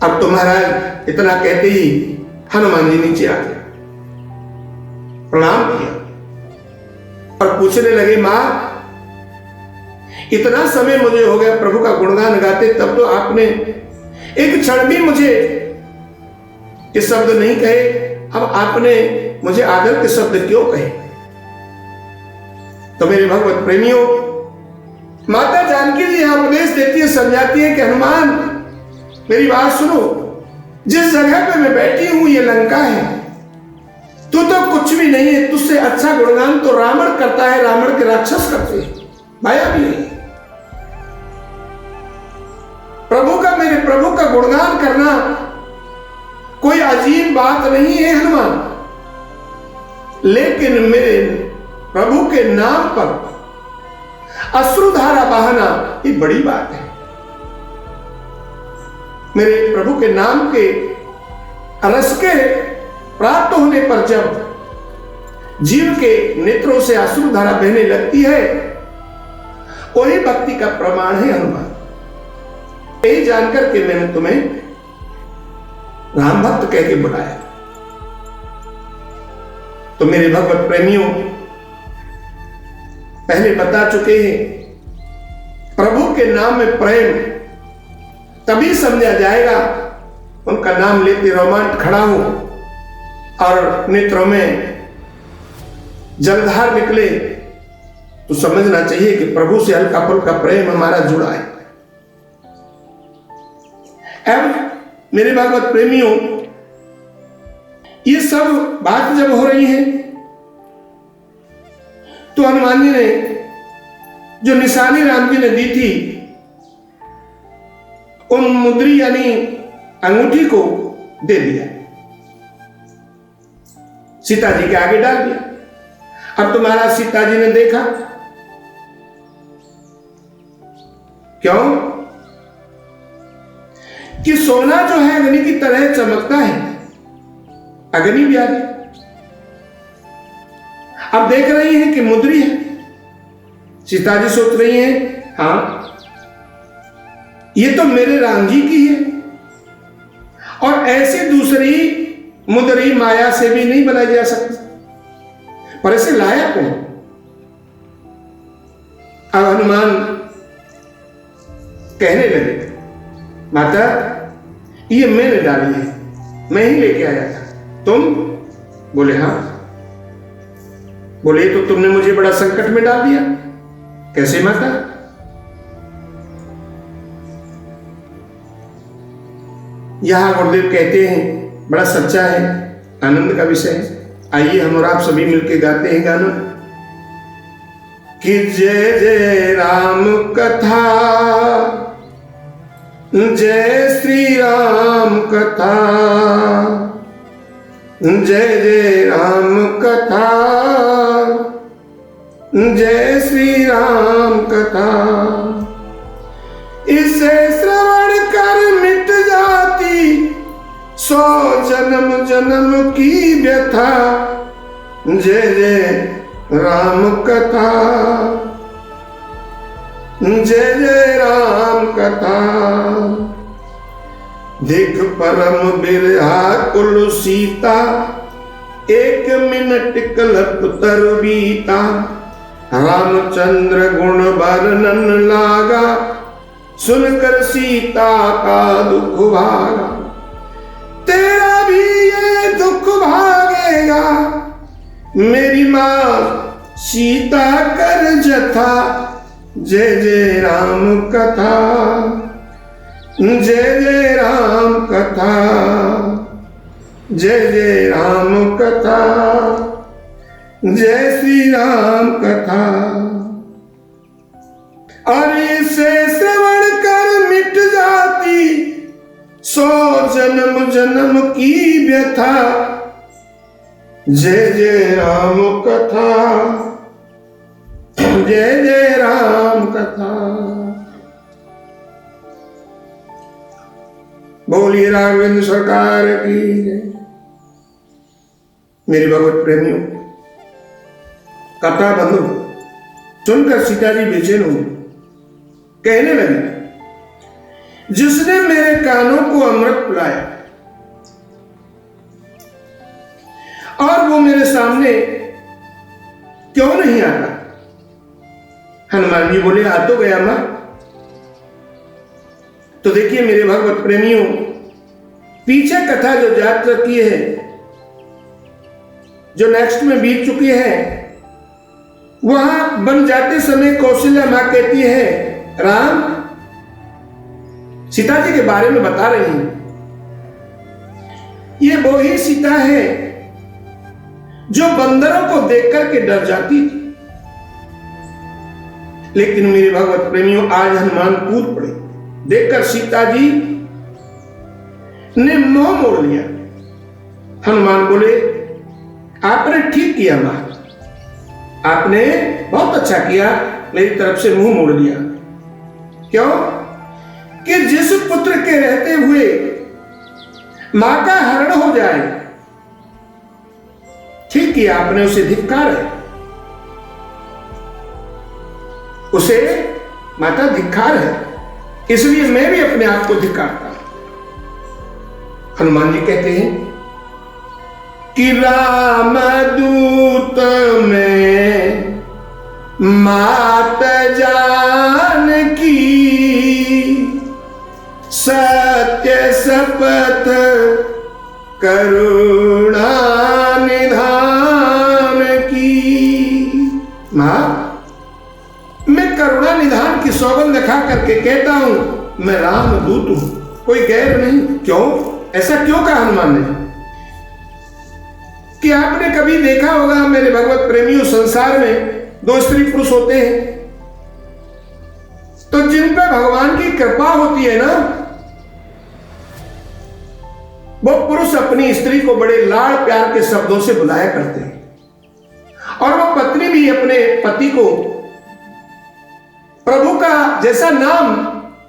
अब तो महाराज इतना कहते ही हनुमान जी नीचे आ गए, प्रणाम किया और पूछने लगे, मां इतना समय मुझे हो गया प्रभु का गुणगान गाते, तब तो आपने एक क्षण भी मुझे ये शब्द नहीं कहे, अब आपने मुझे आदर के शब्द क्यों कहे। तो मेरे भगवत प्रेमियों, माता जानकी जी यहां उपदेश देती है, समझाती है कि हनुमान मेरी बात सुनो, जिस जगह पे मैं बैठी हूं ये लंका है, तू तो कुछ भी नहीं है, तुझसे अच्छा गुणगान तो रावण करता है, रावण के राक्षस करते हैं, माया भी नहीं। मेरे प्रभु का गुणगान करना कोई अजीब बात नहीं है हनुमान, लेकिन मेरे प्रभु के नाम पर अश्रुधारा बहाना ये बड़ी बात है। मेरे प्रभु के नाम के रस के प्राप्त होने पर जब जीव के नेत्रों से अश्रुधारा बहने लगती है, वही भक्ति का प्रमाण है हनुमान। यही जानकर के मैंने तुम्हें राम भक्त कह के बुलाया। तो मेरे भगवत प्रेमियों, पहले बता चुके हैं, प्रभु के नाम में प्रेम तभी समझा जाएगा उनका नाम लेते रोमांच खड़ा हो और नेत्रों में जलधार निकले, तो समझना चाहिए कि प्रभु से हल्का फुल्का प्रेम हमारा जुड़ा है। अब मेरे भागवत प्रेमियों, ये सब बात जब हो रही है तो हनुमान जी ने जो निशानी राम जी ने दी थी, उन मुद्री यानी अंगूठी को दे दिया, सीता जी के आगे डाल दिया। अब तुम्हारा सीता जी ने देखा, क्यों कि सोना जो है अग्नि की तरह चमकता है, अग्नि भी आ गई। अब देख रही है कि मुद्री है। सीता जी सोच रही हैं, हाँ ये तो मेरे राम जी की है, और ऐसी दूसरी मुद्री माया से भी नहीं बनाई जा सकती, पर इसे लाया कौन? अब हनुमान कहने लगे, माता ये मैंने डाली है, मैं ही लेके आया था। तुम? बोले हाँ। बोले तो तुमने मुझे बड़ा संकट में डाल दिया। कैसे माता? यहां गुरुदेव कहते हैं, बड़ा सच्चा है, आनंद का विषय है। आइए हम और आप सभी मिलकर गाते हैं गाना कि जय जय राम कथा, जय श्री राम कथा, जय जय राम कथा, जय श्री राम कथा। इसे श्रवण कर मिट जाती 100 जन्म जन्म की व्यथा, जय जय राम कथा, जय जय राम कथा। देख परम बिरहा कुल सीता, 1 मिनट कल्प तर बीता। रामचंद्र गुण वर्णन लागा, सुनकर सीता का दुख भागा। तेरा भी ये दुख भागेगा, मेरी मां सीता कर जथा। जय जय राम कथा, जय जय राम कथा, जय जय राम कथा, जय श्री राम कथा। और इसे श्रवण कर मिट जाती 100 जन्म जन्म की व्यथा, जय जय राम कथा, जय जय राम कथा। बोलिए राघवेंद्र सरकार की जय। मेरे भगवत प्रेमियों, कथा बंधु सुनकर सीता जी बेचैन हो कहने लगे, जिसने मेरे कानों को अमृत पिलाया और वो मेरे सामने क्यों नहीं आता? हनुमान जी बोले, आ तो गया मां। तो देखिए मेरे भगवत प्रेमियों, पीछे कथा जो जा चुकी है, जो नेक्स्ट में बीत चुकी है, वहां बन जाते समय कौशल्या मां कहती है, राम सीता जी के बारे में बता रही हैं, ये वो ही सीता है जो बंदरों को देख करके डर जाती थी। लेकिन मेरे भगवत प्रेमियों, आज हनुमान कूद पड़े, देखकर सीता जी ने मुंह मोड़ लिया। हनुमान बोले, आपने ठीक किया मां, आपने बहुत अच्छा किया, मेरी तरफ से मुंह मोड़ लिया। क्यों कि जिस पुत्र के रहते हुए मां का हरण हो जाए, ठीक किया आपने, उसे धिक्कार है, उसे माता धिक्कार है, इसलिए मैं भी अपने आप को धिक्कारता हूं। हनुमान जी कहते हैं कि राम दूत में मात जानकी सत्य शपथ करुणा निधान की। मां, मैं करुणा निधान की सौगंध खा करके कहता हूं, मैं राम दूत हूं, कोई गैर नहीं। क्यों? ऐसा क्यों कहा हनुमान ने? कि आपने कभी देखा होगा मेरे भगवत प्रेमियों, संसार में दो स्त्री पुरुष होते हैं, तो जिन पर भगवान की कृपा होती है ना, वो पुरुष अपनी स्त्री को बड़े लाड़ प्यार के शब्दों से बुलाया करते हैं, और वो पत्नी भी अपने पति को प्रभु का जैसा नाम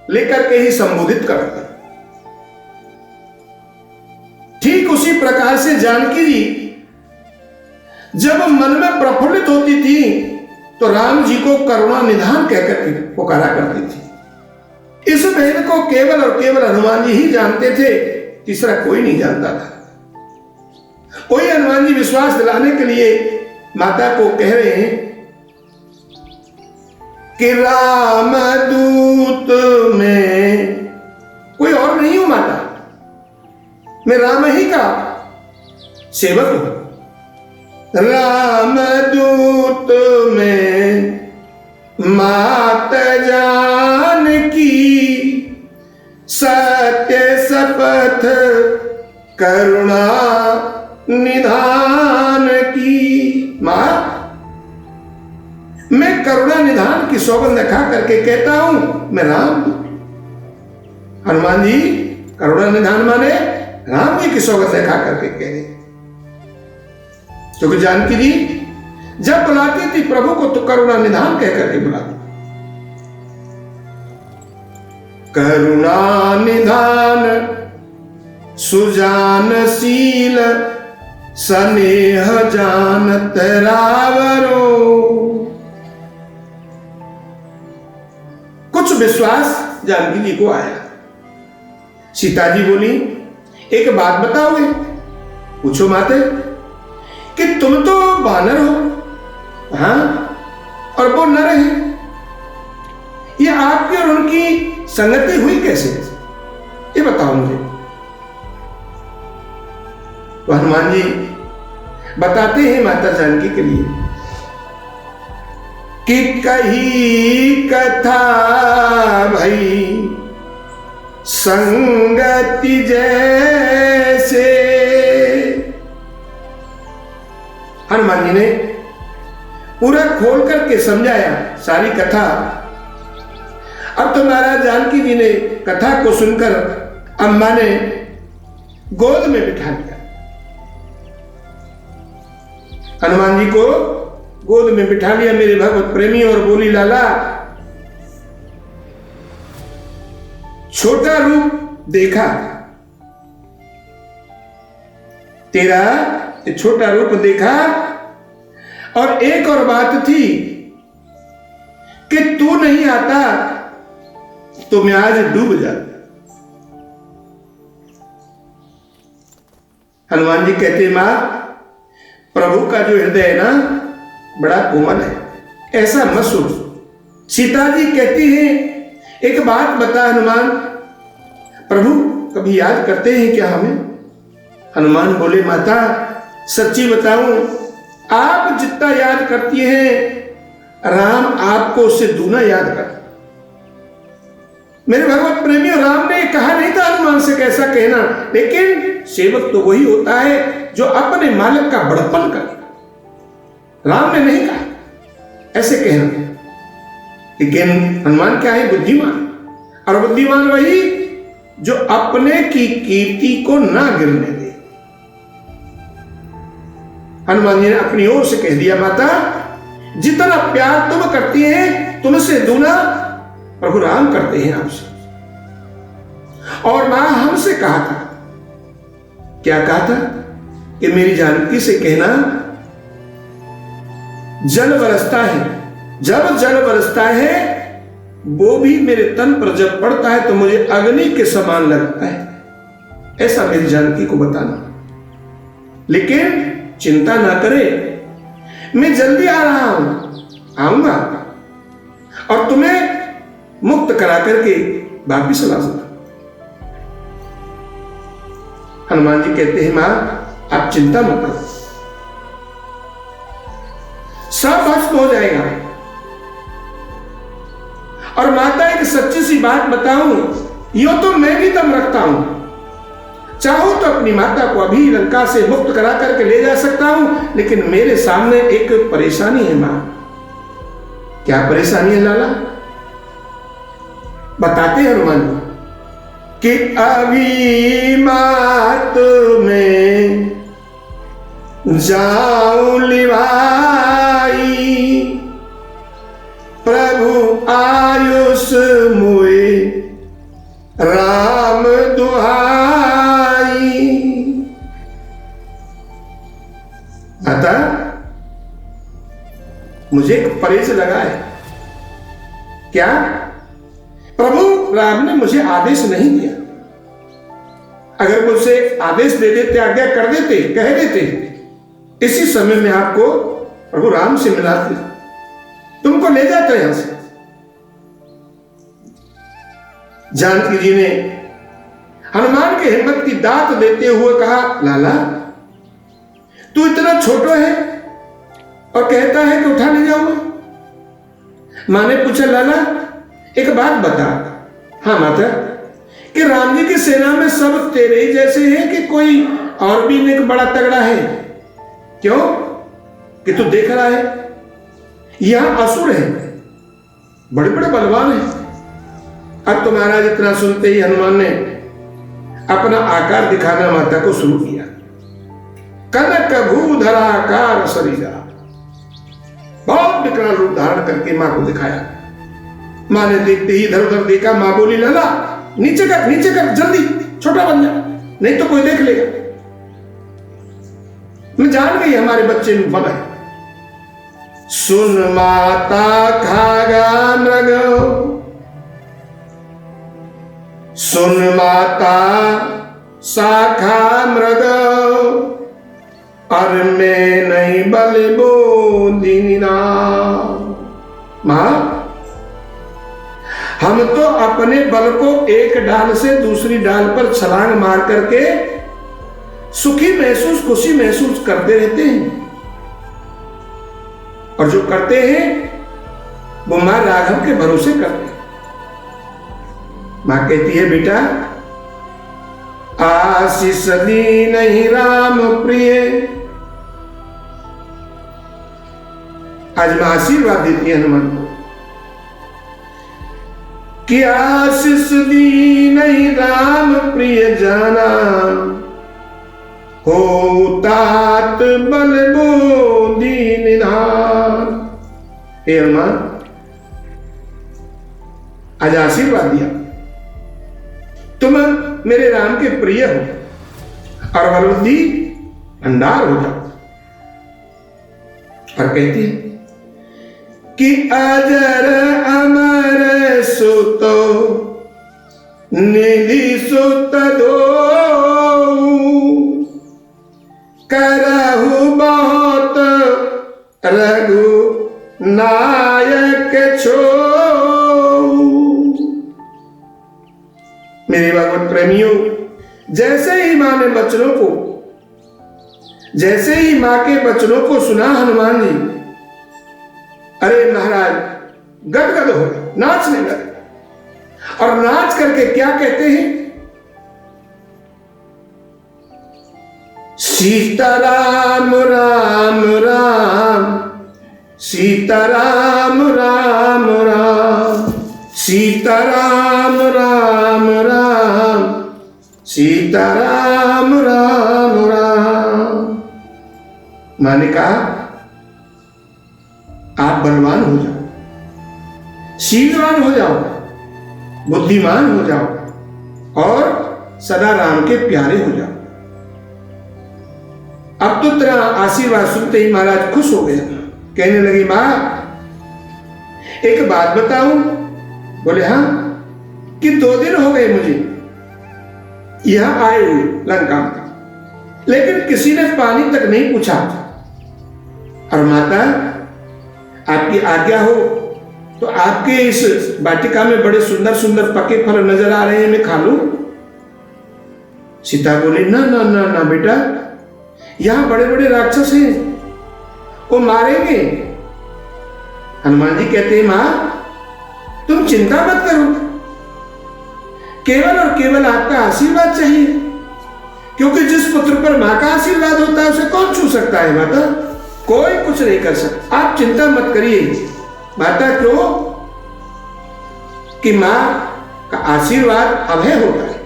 लेकर के ही संबोधित करता है। ठीक उसी प्रकार से जानकी जी जब मन में प्रफुल्लित होती थी तो राम जी को करुणा निधान कहकर के पुकारा करती थी। इस भेद को केवल और केवल हनुमान जी ही जानते थे, तीसरा कोई नहीं जानता था। कोई हनुमान जी विश्वास दिलाने के लिए माता को कह रहे हैं कि राम दूत में कोई और नहीं हूं माता, मैं राम ही का सेवक हूं। राम दूत में मात जानकी सत्य शपथ करुणा निधान की। मां, मैं करुणा निधान की सौगंध खा करके कहता हूं, मैं राम दूत। हनुमान जी करुणा निधान माने राम जी की सौगंध खा करके कह रहे, क्योंकि जानकी जी जब बुलाती थी प्रभु को तो करुणा निधान कह करके बुलाती। करुणा निधान सुजानशील स्नेह जानत रावरो। कुछ विश्वास जानकी जी को आया। सीता जी बोली, एक बात बताओगे? पूछो माते। कि तुम तो वानर हो, हाँ, और वो नर है, ये आपकी और उनकी संगति हुई कैसे? ये बताओ मुझे। तो हनुमान जी बताते हैं माता जानकी के लिए कि कही कथा भई संगति जैसे। हनुमान जी ने पूरा खोल करके समझाया सारी कथा। अब तो महाराज जानकी जी ने कथा को सुनकर अम्मा ने गोद में बिठा लिया। हनुमान जी को गोद में बिठा लिया मेरे भगवत प्रेमी, और बोली, लाला छोटा रूप देखा तेरा, छोटा रूप देखा, और एक और बात थी कि तू नहीं आता तो मैं आज डूब जाता। हनुमान जी कहते, मां, प्रभु का जो हृदय है ना बड़ा कोमल है, ऐसा मत सोच। सीता जी कहती है, एक बात बता हनुमान, प्रभु कभी याद करते हैं क्या हमें? हनुमान बोले, माता सच्ची बताऊं, आप जितना याद करती हैं राम आपको उससे दूना याद करता। मेरे भगवत प्रेमियों, राम ने कहा नहीं था हनुमान से कैसा कहना, लेकिन सेवक तो वही होता है जो अपने मालिक का बड़प्पन करे। राम ने नहीं कहा ऐसे कहना, लेकिन हनुमान क्या है? बुद्धिमान। और बुद्धिमान वही जो अपने की कीर्ति को ना गिरने दे। हनुमान जी ने अपनी ओर से कह दिया, माता जितना प्यार तुम करती हैं तुमसे दूना प्रभु राम करते हैं आपसे। और मां हमसे कहा था, क्या कहा था? कि मेरी जानकी से कहना, जल बरसता है, जब जल बरसता है वो भी मेरे तन पर जब पड़ता है तो मुझे अग्नि के समान लगता है, ऐसा मेरी जानकी को बताना। लेकिन चिंता ना करे, मैं जल्दी आ रहा हूं, आऊंगा और तुम्हें मुक्त करा करके वापिस ला दूंगा। हनुमान जी कहते हैं, मां आप चिंता मत करो, सब भस्म हो जाएगा। और माता एक सच्ची सी बात बताऊं, यो तो मैं भी दम रखता हूं, चाहूं तो अपनी माता को अभी लंका से मुक्त करा करके ले जा सकता हूं, लेकिन मेरे सामने एक परेशानी है मां। क्या परेशानी है लाला? बताते हैं हनुमान जी कि अभी मात में जाऊं लिवाई, प्रभु आयुष मुए राम दुहाई। माता मुझे एक परहेज लगा है। क्या? प्रभु राम ने मुझे आदेश नहीं दिया। अगर मुझसे आदेश दे देते, आज्ञा कर देते, कह देते, इसी समय में आपको प्रभु राम से मिलाते, तुमको ले जाते यहां से। जानकी जी ने हनुमान की हिम्मत की दात देते हुए कहा, लाला तू इतना छोटा है और कहता है कि उठा ले जाऊंगा। मां ने पूछा, लाला एक बात बता। हाँ माता, कि राम जी की सेना में सब तेरे ही जैसे हैं कि कोई और भी एक बड़ा तगड़ा है? क्यों? कि तू देख रहा है यहां असुर है, बड़े बड़े बलवान हैं। अब तो महाराज इतना सुनते ही हनुमान ने अपना आकार दिखाना माता को शुरू किया। कनक भूधराकार शरीरा, बहुत विकराल रूप धारण करके मां को दिखाया। मां ने देखते ही इधर उधर देखा। मां बोली, लाला नीचे कर जल्दी, छोटा बन जा, नहीं तो कोई देख लेगा। मैं जान गई हमारे बच्चे में बल है। सुन माता खागा मृग, सुन माता शाखा मृग, और मैं नहीं बल बोधिना। मां हम तो अपने बल को एक डाल से दूसरी डाल पर छलांग मार करके सुखी महसूस, खुशी महसूस करते रहते हैं, और जो करते हैं वो मां राघव के भरोसे करते हैं। मां कहती है, बेटा आशीष दी नहीं राम प्रिय। आज मां आशीर्वाद देती है हनुमान को कि आशीष दी नहीं राम प्रिय जाना, हो तात बल बोधि निधान। हे हनुमान, आज आशीर्वाद दिया, तुम मेरे राम के प्रिय हो और बलबुद्धि भंडार हो जाओ। और कहती है कि अजर अमर सुतो निधि सुत दो, करहु बहुत रघु नायक छो। मेरे भगवत प्रेमियों, जैसे ही मां ने बचनों को, जैसे ही मां के बचनों को सुना हनुमान जी, अरे महाराज गदगद हो गए, नाचने लगे। और नाच करके क्या कहते हैं? सीताराम राम राम, सीताराम राम राम, सीताराम राम राम, सीताराम राम राम। मां ने कहा, आप बलवान हो जाओ, शीलवान हो जाओ, बुद्धिमान हो जाओ और सदा राम के प्यारे हो जाओ। अब तो तेरा आशीर्वाद सुनते ही महाराज खुश हो गए। कहने लगी, मां एक बात बताऊं? बोले हाँ। कि 2 दिन हो गए मुझे यहां आए हुए लंका में, लेकिन किसी ने पानी तक नहीं पूछा। और माता आपकी आज्ञा हो तो आपके इस वाटिका में बड़े सुंदर सुंदर पके फल नजर आ रहे हैं, मैं खा लूं? सीता बोली, ना ना ना ना बेटा, यहां बड़े बड़े राक्षस हैं, वो मारेंगे। हनुमान जी कहते हैं, मां तुम चिंता मत करो, केवल और केवल आपका आशीर्वाद चाहिए, क्योंकि जिस पुत्र पर मां का आशीर्वाद होता है उसे कौन छू सकता है माता? कोई कुछ नहीं कर सकता। आप चिंता मत करिए माता, क्यों कि मां का आशीर्वाद अभय होता है।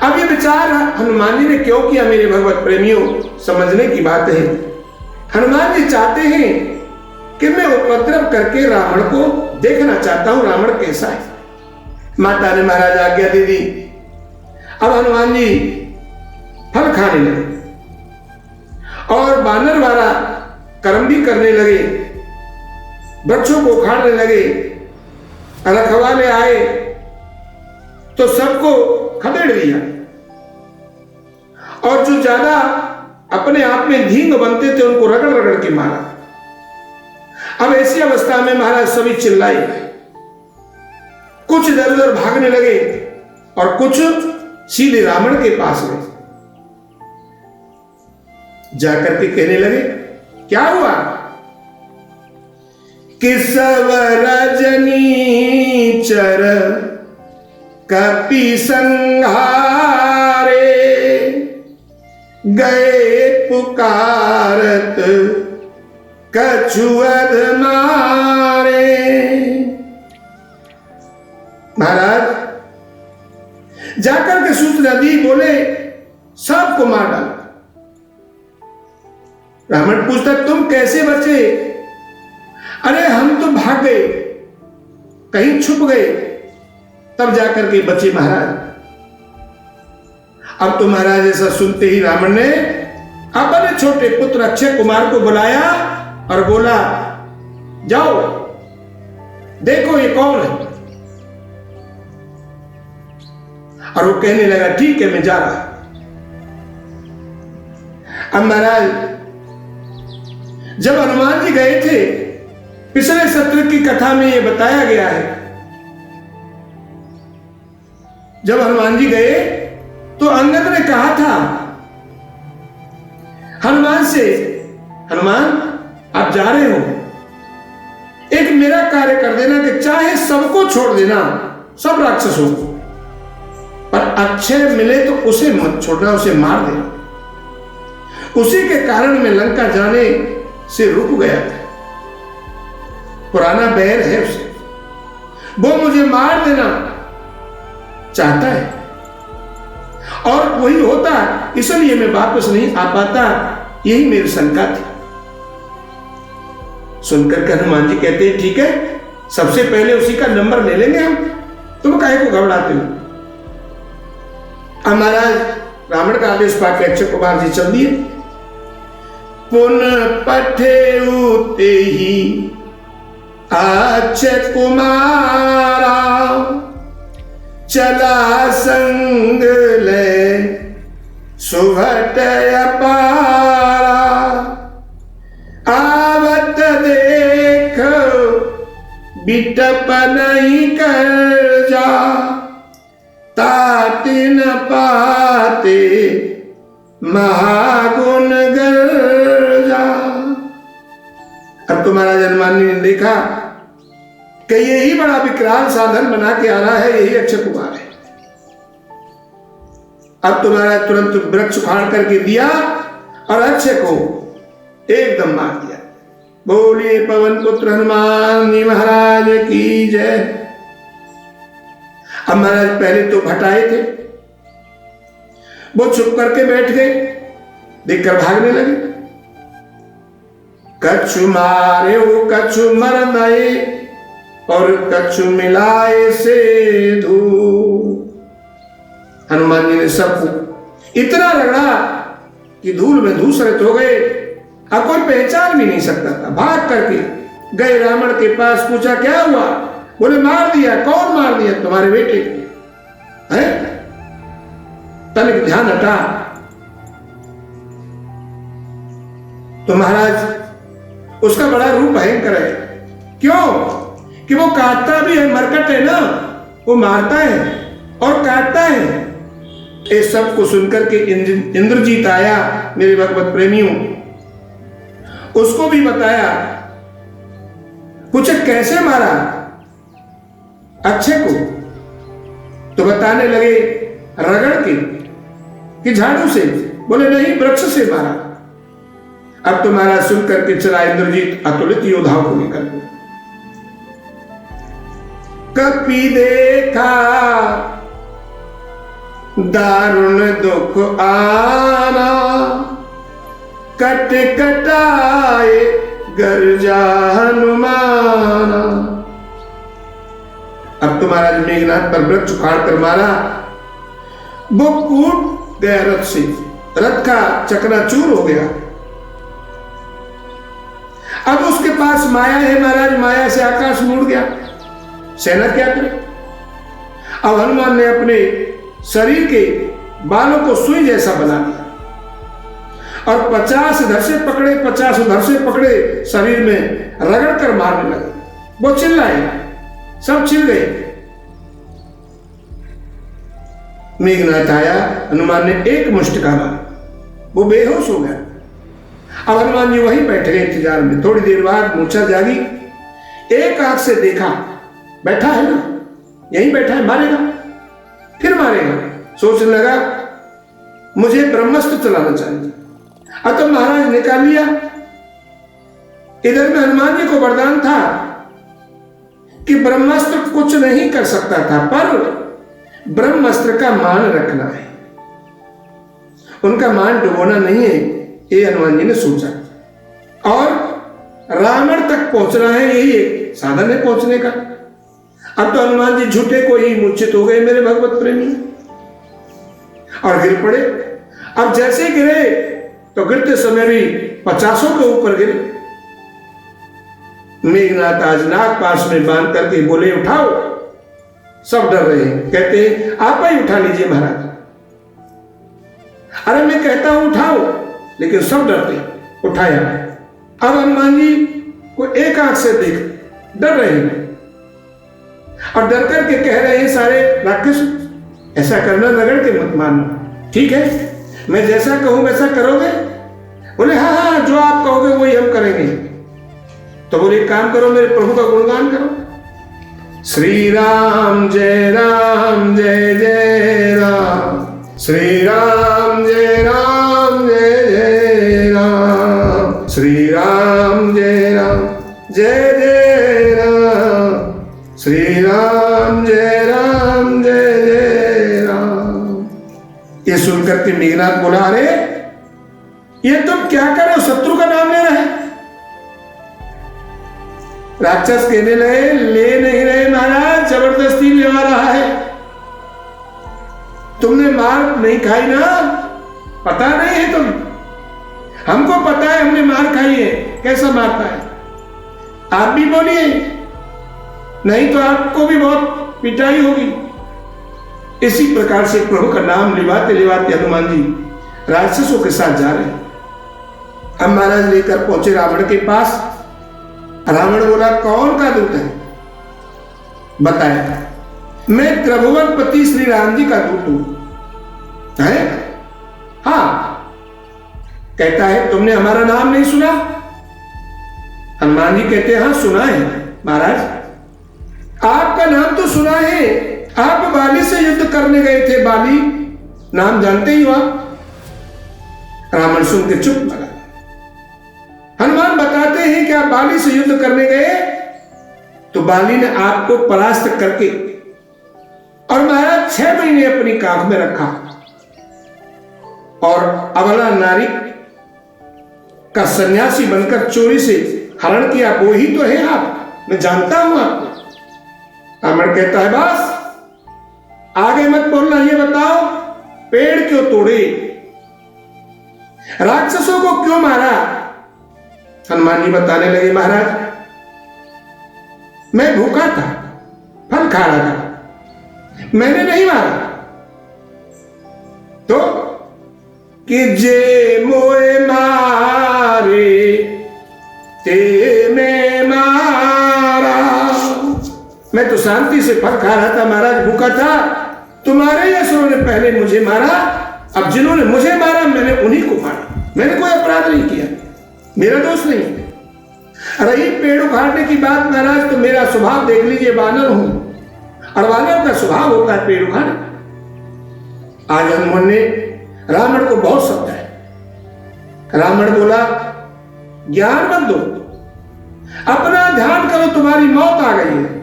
अब ये विचार हनुमान जी ने क्यों किया मेरे भगवत प्रेमियों, समझने की बात है। हनुमान जी चाहते हैं कि मैं उपद्रव करके रावण को देखना चाहता हूं, रावण कैसा है। माता ने महाराज आज्ञा दे दी। अब हनुमान जी फल खाने लगे और बानर वाला कर्म भी करने लगे, वृक्षों को उखाड़ने लगे। रखवाले आए तो सबको खदेड़ दिया, और जो ज्यादा अपने आप में धींग बनते थे उनको रगड़ रगड़ के मारा। अब ऐसी अवस्था में महाराज सभी चिल्लाए, कुछ इधर उधर भागने लगे और कुछ सीधे रावण के पास गए। जाकर के कहने लगे, क्या हुआ? कि सब रजनी चर कपि संहारे, गए पुकारत कछुअध मारे। महाराज जाकर के सूचना दी, बोले सबको मार डाला। रावण पूछता, तुम कैसे बचे? अरे हम तो भाग गए, कहीं छुप गए, तब जाकर के बचे महाराज। अब तो महाराज ऐसा सुनते ही रावण ने अपने छोटे पुत्र अक्षय कुमार को बुलाया और बोला, जाओ देखो ये कौन है। और वो कहने लगा, ठीक है मैं जा रहा। अब महाराज जब हनुमान जी गए थे, पिछले सत्र की कथा में यह बताया गया है, जब हनुमान जी गए तो अंगद ने कहा था हनुमान से, हनुमान आप जा रहे हो, एक मेरा कार्य कर देना कि चाहे सबको छोड़ देना, सब राक्षसों को, पर अक्षय मिले तो उसे मत छोड़ना, उसे मार देना। उसी के कारण मैं लंका जाने से रुक गया था, पुराना बैर है उसे, वो मुझे मार देना चाहता है और वही होता, इसलिए मैं वापस नहीं आ पाता, यही मेरी शंका थी। सुनकर के हनुमान जी कहते हैं, ठीक है सबसे पहले उसी का नंबर ले लेंगे हम, तुम काहे को घबराते हो। महाराज रावण का आदेश पाके अक्षय कुमार जी चल दिए। पुन पठे उते ही अक्षय कुमारा, चला संग ले सुभट अपारा। आवत देख बिटप नहीं कर जा, ताति न पाते महागुण गर्जा। अब तो महाराज हनुमान ने देखा कि यही बड़ा विकराल साधन बना के आ रहा है, यही अक्षय कुमार है। अब तो महाराज तुरंत वृक्ष उखाड़ करके दिया और अक्षय को एकदम मार दिया। बोलिए पवन पुत्र हनुमान जी महाराज की जय। अब महाराज पहले तो भटाए थे, वो चुप करके बैठ गए, देखकर भागने लगे। कछु मारे हो कछु मर नए, और कछु मिलाए से धू। हनुमान जी ने सबको इतना रगड़ा कि धूल में धूसरित हो गए, अब कोई पहचान भी नहीं सकता था। भाग करके गए रावण के पास, पूछा क्या हुआ? बोले मार दिया। कौन मार दिया? तुम्हारे बेटे है। तनिक ध्यान हटा। तो महाराज उसका बड़ा रूप भयंकर है। क्यों? कि वो काटता भी है, मरकट है ना, वो मारता है और काटता है। इस सब को सुनकर के इंद्रजीत आया मेरे भगवत प्रेमियों, उसको भी बताया, पूछे कैसे मारा अक्षय को, तो बताने लगे रगड़ के कि झाड़ू से, बोले नहीं वृक्ष से मारा। अब तो महाराज सुन करके चला इंद्रजीत अतुलित योद्धाओं को लेकर। कपि देखा दारुण दुख आना, कट कटाए गर्जा हनुमाना। अब तो महाराज मेघनाथ पर वृक्ष उखाड़ कर मारा, वो कूद गया रथ से, रथ का चकनाचूर हो गया। अब उसके पास माया है महाराज, माया से आकाश मुड़ गया, सेना क्या करे। अब हनुमान ने अपने शरीर के बालों को सुई जैसा बना दिया और 50 इधर से पकड़े 50 उधर से पकड़े, शरीर में रगड़ कर मारने लगे। वो चिल्लाए, सब चिल गए। मेघनाथ आया, हनुमान ने एक मुष्ट का मारा, वो बेहोश हो गया। अब हनुमान जी वहीं बैठे गए इंतजार में। थोड़ी देर बाद मूर्छा जागी, एक आंख से देखा, बैठा है ना, यहीं बैठा है, मारेगा फिर मारेगा। सोचने लगा मुझे ब्रह्मास्त्र चलाना चाहिए। अब तो महाराज निकाल लिया। इधर में हनुमान जी को वरदान था कि ब्रह्मास्त्र कुछ नहीं कर सकता था, पर ब्रह्मास्त्र का मान रखना है, उनका मान डुबोना नहीं है, ये हनुमान जी ने सोचा। और रावण तक पहुंचना है, यही एक साधन है पहुंचने का। अब तो हनुमान जी झूठे को ही मूर्छित हो गए मेरे भगवत प्रेमी और गिर पड़े। अब जैसे गिरे तो गिरते समय भी 50 के ऊपर गिरे। मेघनाथ आज नाग पास में बांध करके बोले उठाओ। सब डर रहे हैं, कहते आप ही उठा लीजिए महाराज। अरे मैं कहता हूं उठाओ, लेकिन सब डरते। उठाया। अब हनुमान जी को एक आंख से देख डर रहे हैं और डर करके कह रहे हैं सारे राक्षस, ऐसा करना रगड़ के मत मानना, ठीक है, मैं जैसा कहूं वैसा करोगे? बोले हाँ हाँ, जो आप कहोगे वही हम करेंगे। तो बोले एक काम करो, मेरे प्रभु का गुणगान करो। श्री राम जय जय राम, श्री राम जय जय राम, श्री राम जय जय राम, श्री राम जय जय राम। ये सुनकर के मेघनाथ बोला अरे ये तुम क्या कर रहे हो, शत्रु का नाम ले रहे हैं। राक्षस कहने लगे ले नहीं रहे महाराज, जबरदस्ती ले आ रहा है। तुमने मार नहीं खाई ना, पता नहीं है तुम, हमको पता है हमने मार खाई है, कैसा मारता है। आप भी बोलिए, नहीं तो आपको भी बहुत पिटाई होगी। इसी प्रकार से प्रभु का नाम लिवाते लिवाते हनुमान जी राक्षसों के साथ जा रहे हैं। अब महाराज लेकर पहुंचे रावण के पास। रावण बोला कौन का दूत है? बताया मैं त्रिभुवन पति श्री राम जी का दूत हूं। है? हाँ। कहता है तुमने हमारा नाम नहीं सुना? हनुमान जी कहते हैं हाँ सुना है महाराज, आपका नाम तो सुना है, आप बाली से युद्ध करने गए थे, बाली नाम जानते ही हो आप। रावण सुन के चुप लगा। हनुमान बताते हैं कि आप बाली से युद्ध करने गए तो बाली ने आपको परास्त करके और महाराज 6 महीने अपनी काख में रखा और अबला नारी का सन्यासी बनकर चोरी से हरण किया, वो ही तो है आप, मैं जानता हूं आपको। रावण कहता है बस आगे मत बोलना, ये बताओ पेड़ क्यों तोड़े, राक्षसों को क्यों मारा? हनुमान जी बताने लगे महाराज मैं भूखा था, फल खा रहा था, मैंने नहीं मारा। तो कि जे मोए मारे मैं तो शांति से फल खा रहा था महाराज, भूखा था। तुम्हारे असुरों ने पहले मुझे मारा, अब जिन्होंने मुझे मारा मैंने उन्हीं को मारा। मैंने कोई अपराध नहीं किया, मेरा दोष नहीं। रही पेड़ उखाड़ने की बात महाराज, तो मेरा स्वभाव देख लीजिए, वानर हूं, और वानर का स्वभाव होता है पेड़ उखाड़ने। आज हनुमान ने रावण को बहुत समझाया। रावण बोला, ज्ञान मत दो, अपना ध्यान करो, तुम्हारी मौत आ गई है।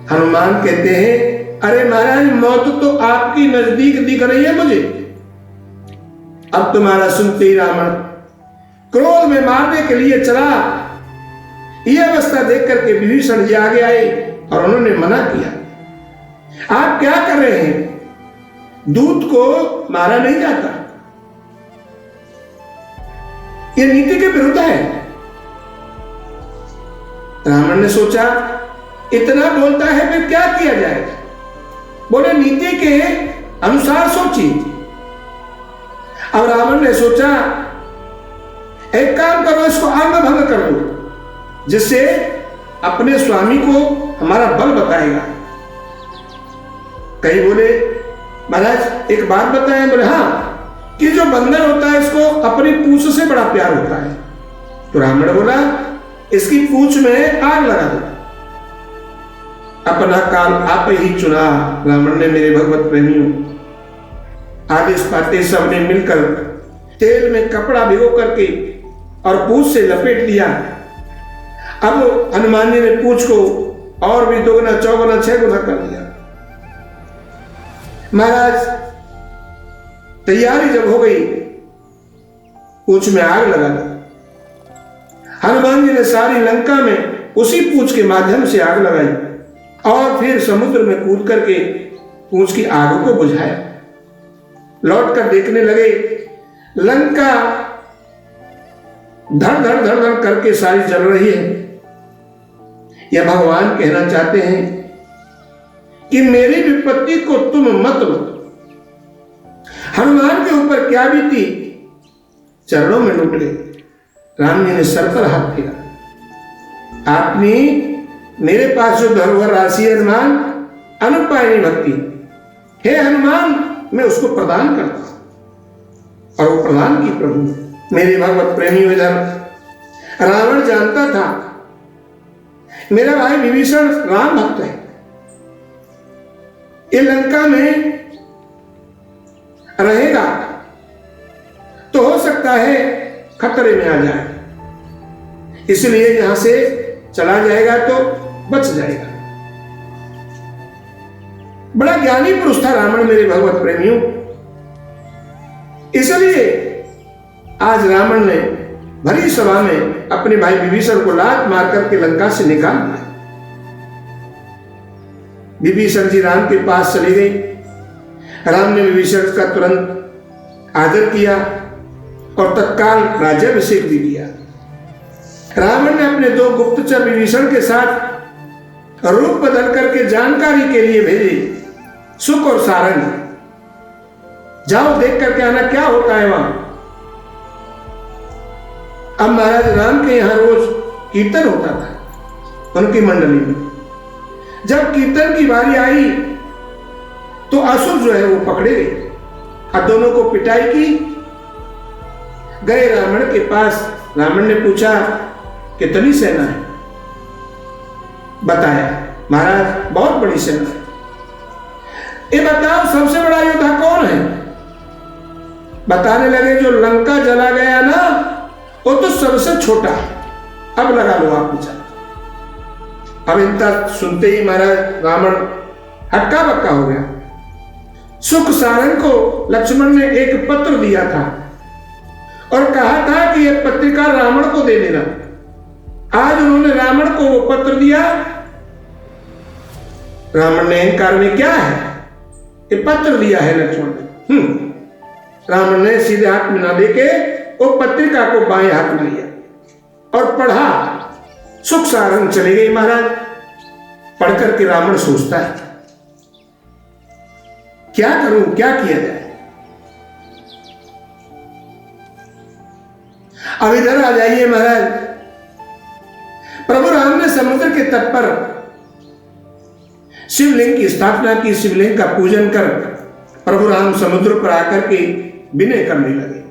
हनुमान कहते हैं, अरे महाराज मौत तो आपकी नजदीक दिख रही है मुझे। अब तुम्हारा सुनते ही रावण क्रोध में मारने के लिए चला। यह अवस्था देख करके विभीषण जी आगे आए और उन्होंने मना किया, आप क्या कर रहे हैं? दूत को मारा नहीं जाता, यह नीति के विरुद्ध है। रावण ने सोचा, इतना बोलता है फिर क्या किया जाए? बोले, नीति के अनुसार सोचिए। अब रावण ने सोचा, एक काम करो, इसको अंग भंग कर दो, जिससे अपने स्वामी को हमारा बल बताएगा। कई बोले, महाराज एक बात बताएं। बोले, हाँ, कि जो बंदर होता है इसको अपनी पूंछ से बड़ा प्यार होता है। तो रावण बोला, इसकी पूंछ में आग लगा दो। अपना काल आप ही चुना रावण ने। मेरे भगवत प्रेमियों, आदेश पाते सबने मिलकर तेल में कपड़ा भिगो करके और पूंछ से लपेट दिया। अब हनुमान जी ने पूंछ को और भी 2 गुना 4 गुना 6 गुना कर दिया। महाराज तैयारी जब हो गई, पूंछ में आग लगा दी। हनुमान जी ने सारी लंका में उसी पूंछ के माध्यम से आग लगाई और फिर समुद्र में कूद करके पूंछ की आग को बुझाया। लौट कर देखने लगे, लंका धड़ धड़ धड़ धड़ करके सारी जल रही है। यह भगवान कहना चाहते हैं कि मेरी विपत्ति को तुम मत लो। हनुमान के ऊपर क्या बीती, चरणों में लुट गए। राम जी ने सर पर हाथ फेरा। आपने मेरे पास जो धरोहर राशि है हनुमान, अनुपायनी भक्ति, हे हनुमान मैं उसको प्रदान करता हूं। और वो प्रदान की प्रभु। मेरे भगवत प्रेमी इधर रावण जानता था मेरा भाई विभीषण राम भक्त है, ये लंका में रहेगा तो हो सकता है खतरे में आ जाए, इसलिए यहां से चला जाएगा तो बच जाएगा। बड़ा ज्ञानी पुरुष था रावण मेरे भगवत प्रेमियों। इसलिए आज रावण ने भरी सभा में अपने भाई विभीषण को लात मार करके लंका से निकाल दिया। विभीषण जी राम के पास चले गए। राम ने विभीषण का तुरंत आदर किया और तत्काल राज्याभिषेक भी किया। रावण ने अपने 2 गुप्तचर विभीषण के साथ रूप बदल करके जानकारी के लिए भेजे, सुख और सारंग, जाओ देख करके आना क्या होता है वहां। अब महाराज राम के यहां रोज कीर्तन होता था उनकी मंडली में। जब कीर्तन की बारी आई तो असुर जो है वो पकड़े गए और दोनों को पिटाई की। गए रावण के पास। रावण ने पूछा कितनी सेना है? बताया महाराज बहुत बड़ी सेना है। ये बताओ सबसे बड़ा योद्धा कौन है? बताने लगे जो लंका जला गया ना वो तो सबसे छोटा है, अब लगा लो आप विचार। अब इनका सुनते ही महाराज रावण हक्का बक्का हो गया। सुख सारंग को लक्ष्मण ने एक पत्र दिया था और कहा था कि यह पत्रिका रावण को दे देना। आज उन्होंने रावण को वो पत्र दिया। रावण ने अहंकार में क्या है, ये पत्र दिया है लक्ष्मण ने। रावण ने सीधे हाथ में ना देके वो पत्रिका को बाएं हाथ में लिया और पढ़ा। सुख सारंग चले गए महाराज। पढ़ करके रावण सोचता है क्या करूं, क्या किया जाए। अब इधर आ जाइए महाराज। प्रभु राम ने समुद्र के तट पर शिवलिंग की स्थापना की, शिवलिंग का पूजन कर प्रभु राम समुद्र पर आकर के विनय करने लगे,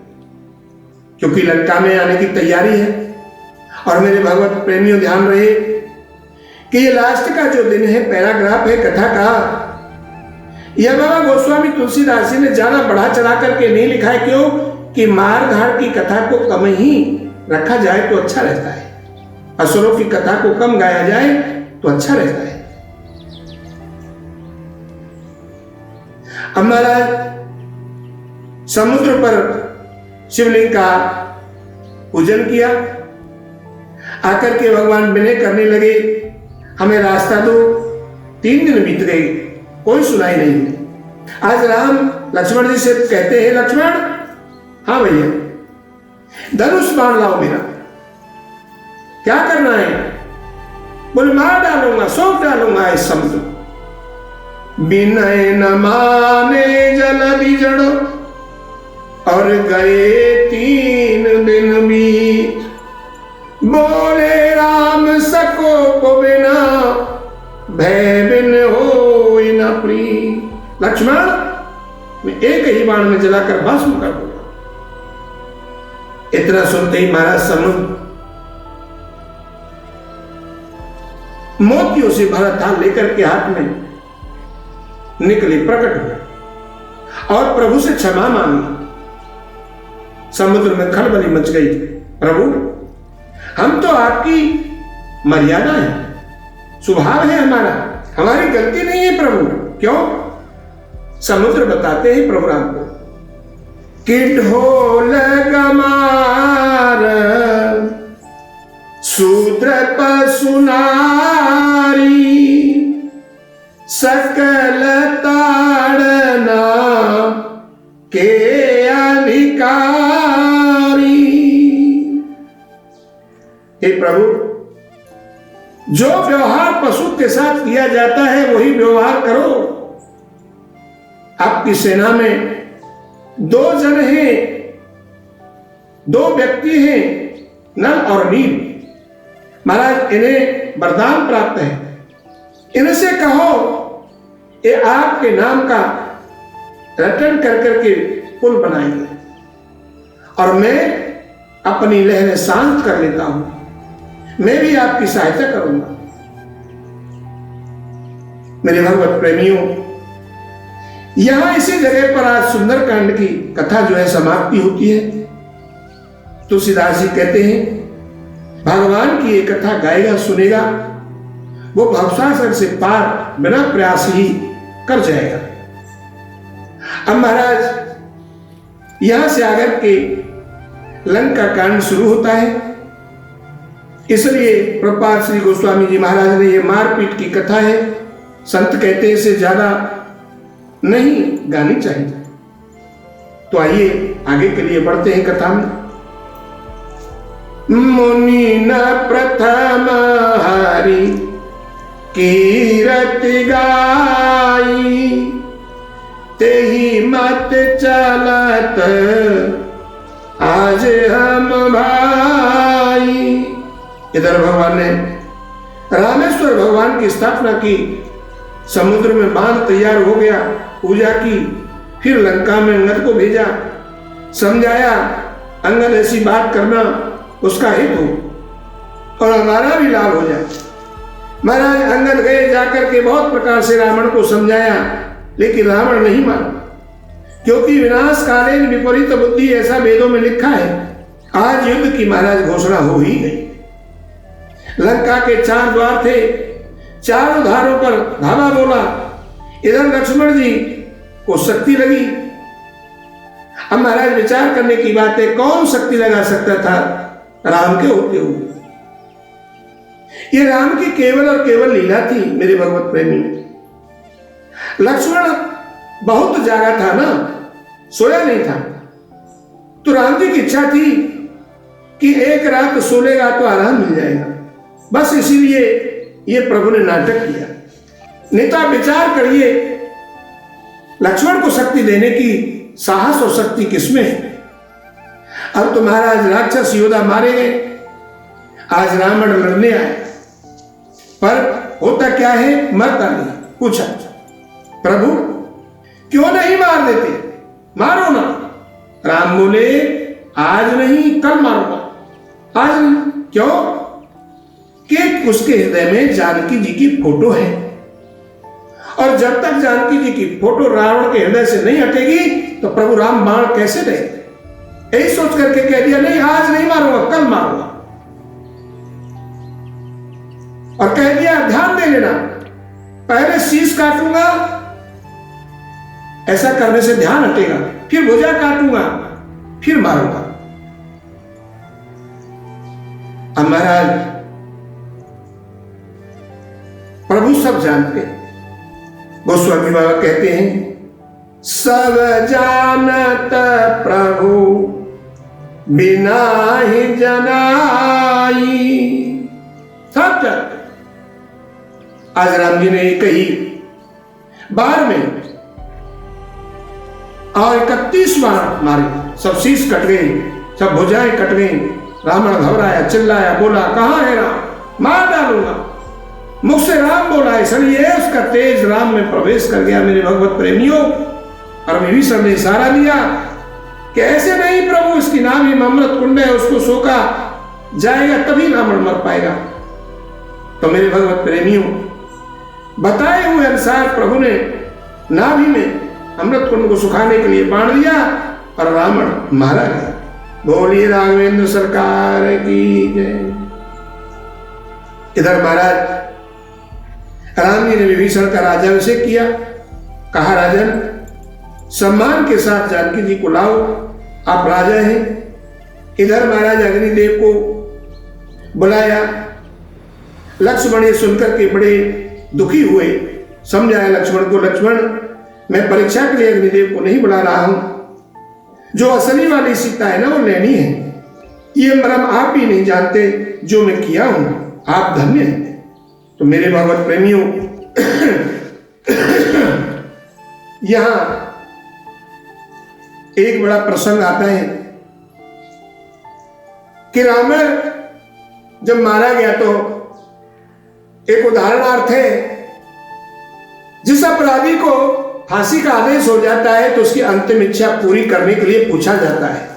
क्योंकि लंका में आने की तैयारी है। और मेरे भगवत प्रेमियों ध्यान रहे कि ये लास्ट का जो दिन है, पैराग्राफ है कथा का, यह बाबा गोस्वामी तुलसीदास जी ने ज्यादा बढ़ा चढ़ा करके नहीं लिखा है। क्यों? कि मार धाड़ की कथा को कम ही रखा जाए तो अच्छा रहता है, असुरों की कथा को कम गाया जाए तो अच्छा रहता है। अब महाराज समुद्र पर शिवलिंग का पूजन किया, आकर के भगवान विनय करने लगे, हमें रास्ता दो। 3 दिन बीत गए, कोई सुनाई नहीं। आज राम लक्ष्मण जी से कहते हैं, लक्ष्मण, हाँ भैया, धनुष बाण लाओ मेरा, क्या करना है? बोले मार डालूंगा, सौंप डालूंगा इस समुद्र। विनय न माने जल जड़, और गए 3 दिन बीत। बोले राम सको को बिना, भय बिन हो न प्रीत। लक्ष्मण, मैं एक ही बाण में जलाकर भस्म कर दूंगा। इतना सुनते ही महाराज समुद्र मोतियों से भरा थाल लेकर के हाथ में निकले, प्रकट हुए और प्रभु से क्षमा मांगी। समुद्र में खलबली मच गई। प्रभु, हम तो आपकी मर्यादा है, स्वभाव है हमारा, हमारी गलती नहीं है प्रभु। क्यों? समुद्र बताते हैं प्रभु राम को कि ढोल गमार शूद्र पशुनारी, सकल ताड़ना के अधिकारी। हे प्रभु, जो व्यवहार पशु के साथ किया जाता है वही व्यवहार करो। आपकी सेना में 2 जन हैं, 2 व्यक्ति हैं, नल और नील। महाराज, इन्हें वरदान प्राप्त है, इनसे कहो ये आपके नाम का रटन कर करके पुल बनाएंगे और मैं अपनी लहरें शांत कर लेता हूं, मैं भी आपकी सहायता करूंगा। मेरे भगवत प्रेमियों, यहां इसी जगह पर आज सुंदरकांड की कथा जो है समाप्ति होती है। तुलसीदास जी कहते हैं, भगवान की ये कथा गाएगा सुनेगा वो भवसागर से पार बिना प्रयास ही कर जाएगा। अब महाराज यहां से आकर के लंका कांड शुरू होता है। इसलिए प्रभुपाद श्री गोस्वामी जी महाराज ने ये मारपीट की कथा है, संत कहते हैं इसे ज्यादा नहीं गानी चाहिए। तो आइए आगे के लिए बढ़ते हैं कथा में। मुनि न प्रथम हरि कीरति गाई, तेहि मत चलत आज हम भाई। इधर भगवान ने रामेश्वर भगवान की स्थापना की, समुद्र में बांध तैयार हो गया, पूजा की, फिर लंका में अंगद को भेजा, समझाया अंगद ऐसी बात करना उसका हित हो और हमारा भी लाभ हो जाए। महाराज अंगद गए, जाकर के बहुत प्रकार से रावण को समझाया, लेकिन रावण नहीं माना, क्योंकि विनाश कालीन विपरीत बुद्धि ऐसा वेदों में लिखा है। आज युद्ध की महाराज घोषणा हो ही गई। लंका के 4 द्वार थे, चारों धारों पर धावा बोला। इधर लक्ष्मण जी को शक्ति लगी। अब महाराज विचार करने की बात है, कौन शक्ति लगा सकता था राम के होते हुए? ये राम की केवल और केवल लीला थी। मेरे भगवत प्रेमी, लक्ष्मण बहुत जागा था ना, सोया नहीं था। तो राम जी की इच्छा थी कि एक रात सो लेगा तो आराम मिल जाएगा, बस इसीलिए ये प्रभु ने नाटक किया। नेता विचार करिए, लक्ष्मण को शक्ति देने की साहस और शक्ति किसमें है? अब तो महाराज राक्षस योद्धा मारे गए, आज रावण लड़ने आए, पर होता क्या है, मरता नहीं। पूछा, प्रभु क्यों नहीं मार देते, मारो ना। राम बोले, आज नहीं कल मारूंगा। आज नहीं, क्यों? कि उसके हृदय में जानकी जी की फोटो है, और जब तक जानकी जी की फोटो रावण के हृदय से नहीं हटेगी तो प्रभु राम बाण कैसे देंगे। यही सोच करके कह दिया, नहीं आज नहीं मारूंगा, कल मारूंगा। और कह दिया, ध्यान दे लेना, पहले शीश काटूंगा, ऐसा करने से ध्यान हटेगा, फिर भुजा काटूंगा, फिर मारूंगा। अब महाराज प्रभु सब जानते हैं। गोस्वामी बाबा कहते हैं, सब जानत प्रभु बिना ही जनाई। सब जानते। आज राम जी ने एक ही बार में और 31 बार मारे, सब शीश कट गई, सब भुजाएं कट गई। रावण घबराया, चिल्लाया, बोला, कहां है राम, मार डालूंगा। मुख से राम बोला, इसलिए उसका तेज राम में प्रवेश कर गया। मेरे भगवत प्रेमियों, और विभीषण ने इशारा दिया कि ऐसे नहीं प्रभु, इसकी नाभि में अमृत कुंड है, उसको सोखा जाएगा तभी रावण मर पाएगा। तो मेरे भगवत प्रेमियों, बताए हुए अनुसार प्रभु ने नाभि में अमृत कुंड को सुखाने के लिए बाण दिया और रावण मारा गया। बोलिए राघवेंद्र सरकार की जय। इधर महाराज राम जी ने विभीषण का राजाभिषेक किया। कहा, राजन सम्मान के साथ जानकी जी को लाओ, आप राजा हैं। इधर महाराज अग्निदेव को बुलाया। लक्ष्मण ये सुनकर के बड़े दुखी हुए। समझाया लक्ष्मण को, लक्ष्मण मैं परीक्षा के लिए अग्निदेव को नहीं बुला रहा हूं, जो असली वाली सीता है ना वो लेनी है। ये मर्म आप ही नहीं जानते, जो मैं किया हूं, आप धन्य हैं। तो मेरे भगवत प्रेमियों, यहां एक बड़ा प्रसंग आता है कि रावण जब मारा गया तो एक उदाहरणार्थ है, जिस अपराधी को फांसी का आदेश हो जाता है तो उसकी अंतिम इच्छा पूरी करने के लिए पूछा जाता है।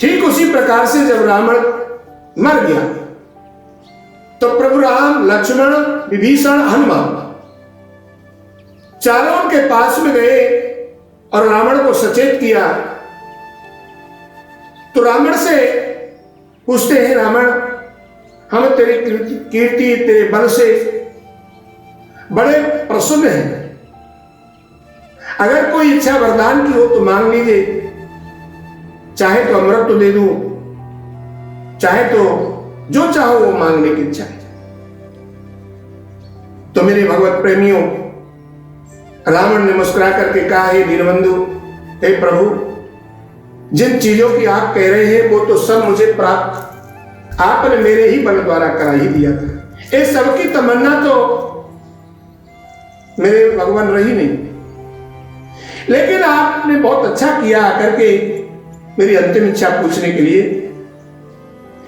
ठीक उसी प्रकार से जब रावण मर गया तो प्रभु राम, लक्ष्मण, विभीषण, हनुमान चारों उनके पास में गए और रावण को सचेत किया। तो रावण से पूछते हैं, रावण हम तेरी कीर्ति, तेरे बल से बड़े प्रसन्न हैं, अगर कोई इच्छा वरदान की हो तो मांग लीजिए, चाहे तो अमृत तो दे दूं, चाहे तो जो चाहो वो मांगने की इच्छा है। तो मेरे भगवत प्रेमियों, रावण ने मुस्कुरा करके कहा, हे दीनबंधु, हे प्रभु, जिन चीजों की आप कह रहे हैं वो तो सब मुझे प्राप्त आपने मेरे ही बल द्वारा करा ही दिया था। इस सबकी तमन्ना तो मेरे भगवान रही नहीं, लेकिन आपने बहुत अच्छा किया करके मेरी अंतिम इच्छा पूछने के लिए।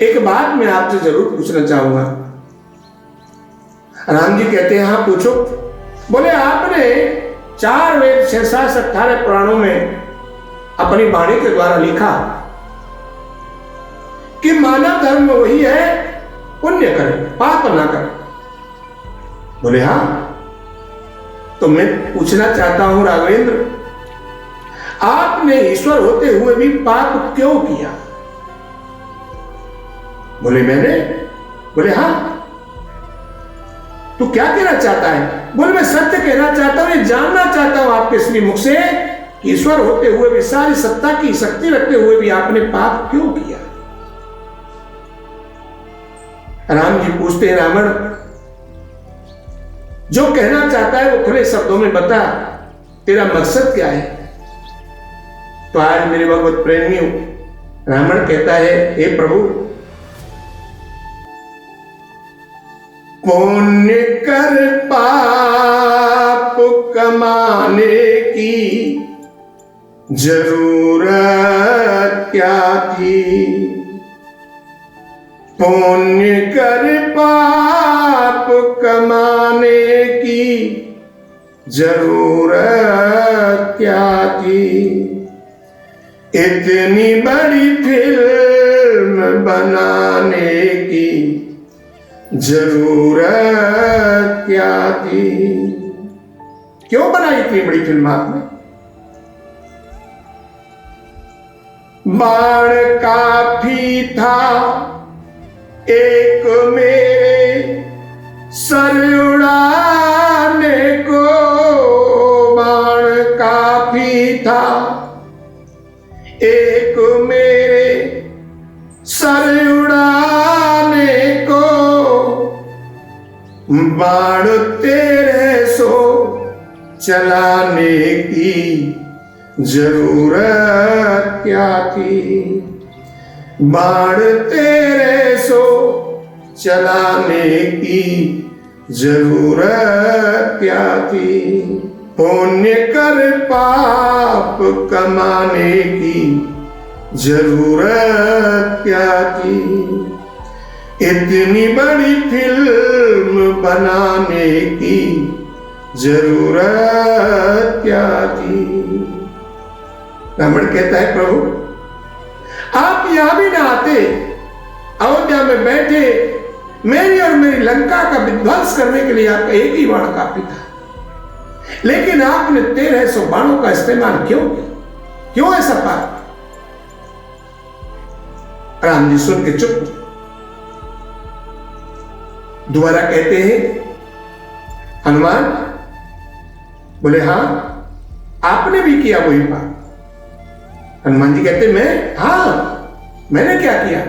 एक बात मैं आपसे जरूर पूछना चाहूंगा। राम जी कहते हैं, हाँ पूछो। बोले, आपने 4 वेद, 6 7 18 पुराणों में अपनी वाणी के द्वारा लिखा कि मानव धर्म वही है, पुण्य करे, पाप ना करे। बोले, हाँ। तो मैं पूछना चाहता हूं राघवेंद्र, आपने ईश्वर होते हुए भी पाप क्यों किया? बोले, मैंने? बोले, हाँ। तू क्या कहना चाहता है? बोले, मैं सत्य कहना चाहता हूं, ये जानना चाहता हूं आपके श्री मुख से, ईश्वर होते हुए भी, सारी सत्ता की शक्ति रखते हुए भी आपने पाप क्यों किया? राम जी पूछते हैं, रावण जो कहना चाहता है वो खुले शब्दों में बता, तेरा मकसद क्या है? तो आज मेरे भगवत प्रेमियों, रावण कहता है, हे प्रभु, पुण्य कर पाप कमाने की जरूरत क्या थी? पुण्य कर पाप कमाने की जरूरत क्या थी, इतनी बड़ी फिल्म बनाने की जरूरत क्या थी। क्यों बनाई इतनी बड़ी फिल्म आपने? बाण काफी था एक मेरे सर उड़ाने को, बाण काफी था एक मेरे सर उड़ाने को, बाण तेरे सो चलाने की जरूरत क्या थी, बाण तेरे सो चलाने की जरूरत क्या थी। पुण्य कर पाप कमाने की जरूरत क्या थी, इतनी बड़ी फिल्म बनाने की जरूरत क्या थी। रावण कहता है प्रभु आप यहां भी ना आते, अयोध्या में बैठे मेरी और मेरी लंका का विध्वंस करने के लिए आपका एक ही बाण काफी था, लेकिन आपने 1300 बाणों का इस्तेमाल क्यों किया? क्यों ऐसा पाप? राम जी सुन के चुप। दोबारा कहते हैं हनुमान, बोले हां आपने भी किया वही पाप। हनुमान जी कहते मैं, हां मैंने क्या किया?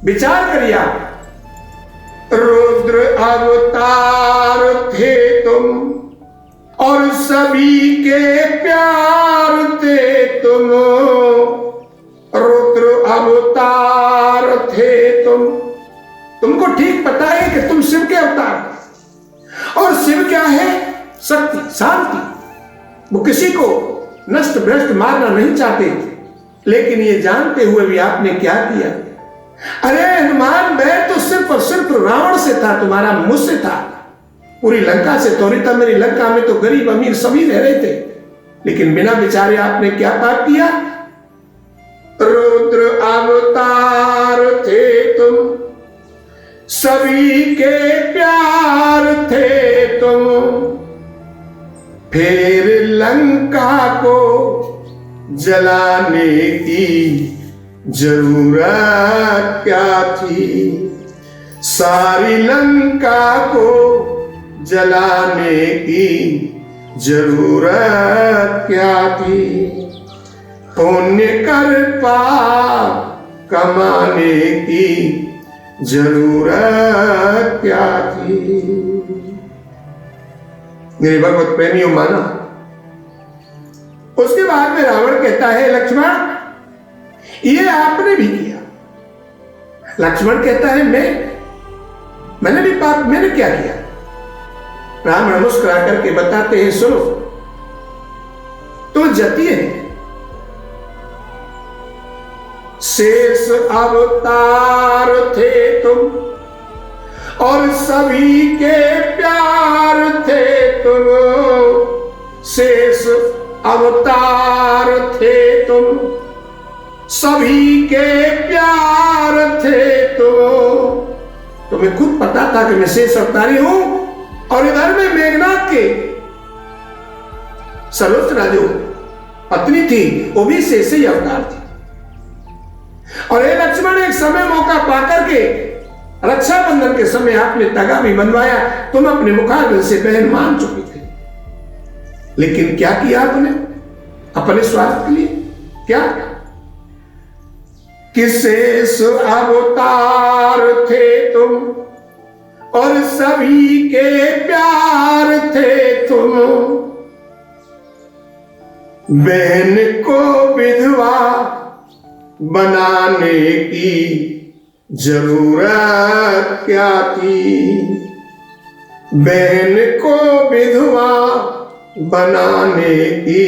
विचार करिए आप। रुद्र अवतार थे तुम और सभी के प्यार थे तुम, रुद्र अवतार थे तुम। तुमको ठीक पता है कि तुम शिव के अवतार, और शिव क्या है? शक्ति, शांति। वो किसी को नष्ट भ्रष्ट मारना नहीं चाहते, लेकिन ये जानते हुए भी आपने क्या किया? अरे हनुमान बैर तो सिर्फ और सिर्फ रावण से था, तुम्हारा मुझसे था, पूरी लंका से थोड़ी था। मेरी लंका में तो गरीब अमीर सभी रह रहे थे, लेकिन बिना विचारे आपने क्या पाप किया? रुद्र अवतार थे तुम, सभी के प्यार थे तुम, फिर लंका को जलाने की जरूरत क्या थी, सारी लंका को जलाने की जरूरत क्या थी, पुण्य कर पाप कमाने की जरूरत क्या थी। मेरे भगवत प्रेमियों माना। उसके बाद में रावण कहता है लक्ष्मण ये आपने भी किया। लक्ष्मण कहता है मैंने भी पाप, मैंने क्या किया? रावण मुस्कुरा करके बताते हैं सुनो, तो जती है शेष अवतार थे तुम और सभी के प्यार थे तुम, शेष अवतार थे तुम, सभी के प्यार थे तुम। तुम्हें खुद पता था कि मैं शेष अवतारी हूं, और इधर में मेघनाथ के सलोचना जो पत्नी थी वो भी शेष ही अवतार थी। और ये लक्ष्मण एक समय मौका पाकर के रक्षाबंधन के समय आपने तगा भी बनवाया, तुम अपने मुखाग्र से बहन मान चुके थे, लेकिन क्या किया आपने अपने स्वार्थ के लिए? क्या कि शेष अवतार थे तुम और सभी के प्यार थे तुम, बहन को विधवा बनाने की जरूरत क्या थी, बहन को विधवा बनाने की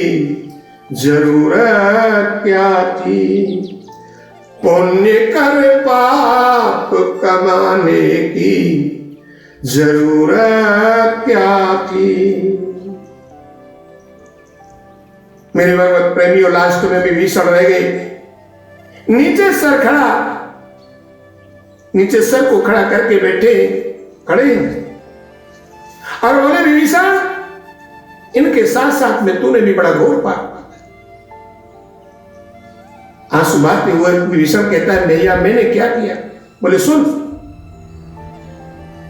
जरूरत क्या थी, पुण्य कर पाप कमाने की जरूरत क्या थी। मेरे भगवत प्रेमियों, लास्ट में विभीषण रह गए। नीचे सर को खड़ा करके खड़े और बोले, विभीषण, इनके साथ साथ में तूने भी बड़ा घोर पाप। आंसू बहाते हुए विभीषण कहता है, भैया मैंने क्या किया? बोले, सुन,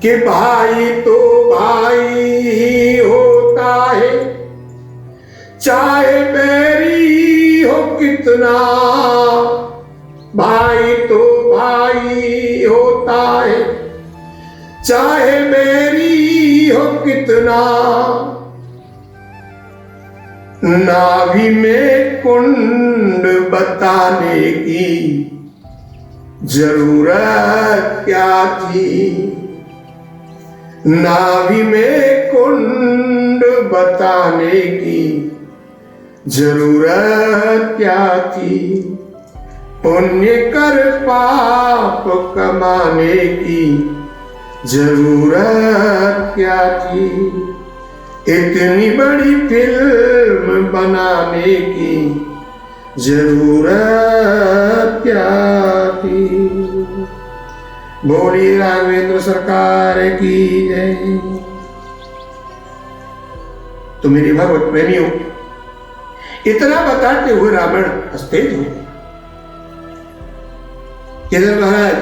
कि भाई तो भाई ही होता है, चाहे बैरी हो कितना। भाई तो भाई होता है, चाहे बैरी हो कितना। नाभि में कुंड बताने की जरूरत क्या थी। नाभि में कुंड बताने की जरूरत क्या थी। पुण्य कर पाप कमाने की जरूरत क्या थी। इतनी बड़ी फिल्म बनाने की जरूरत क्या थी। बोलिए राघवेंद्र सरकार की जय। तो मेरे भगवत प्रेमियों, इतना बताते हुए रावण हंसते हुए इधर महाराज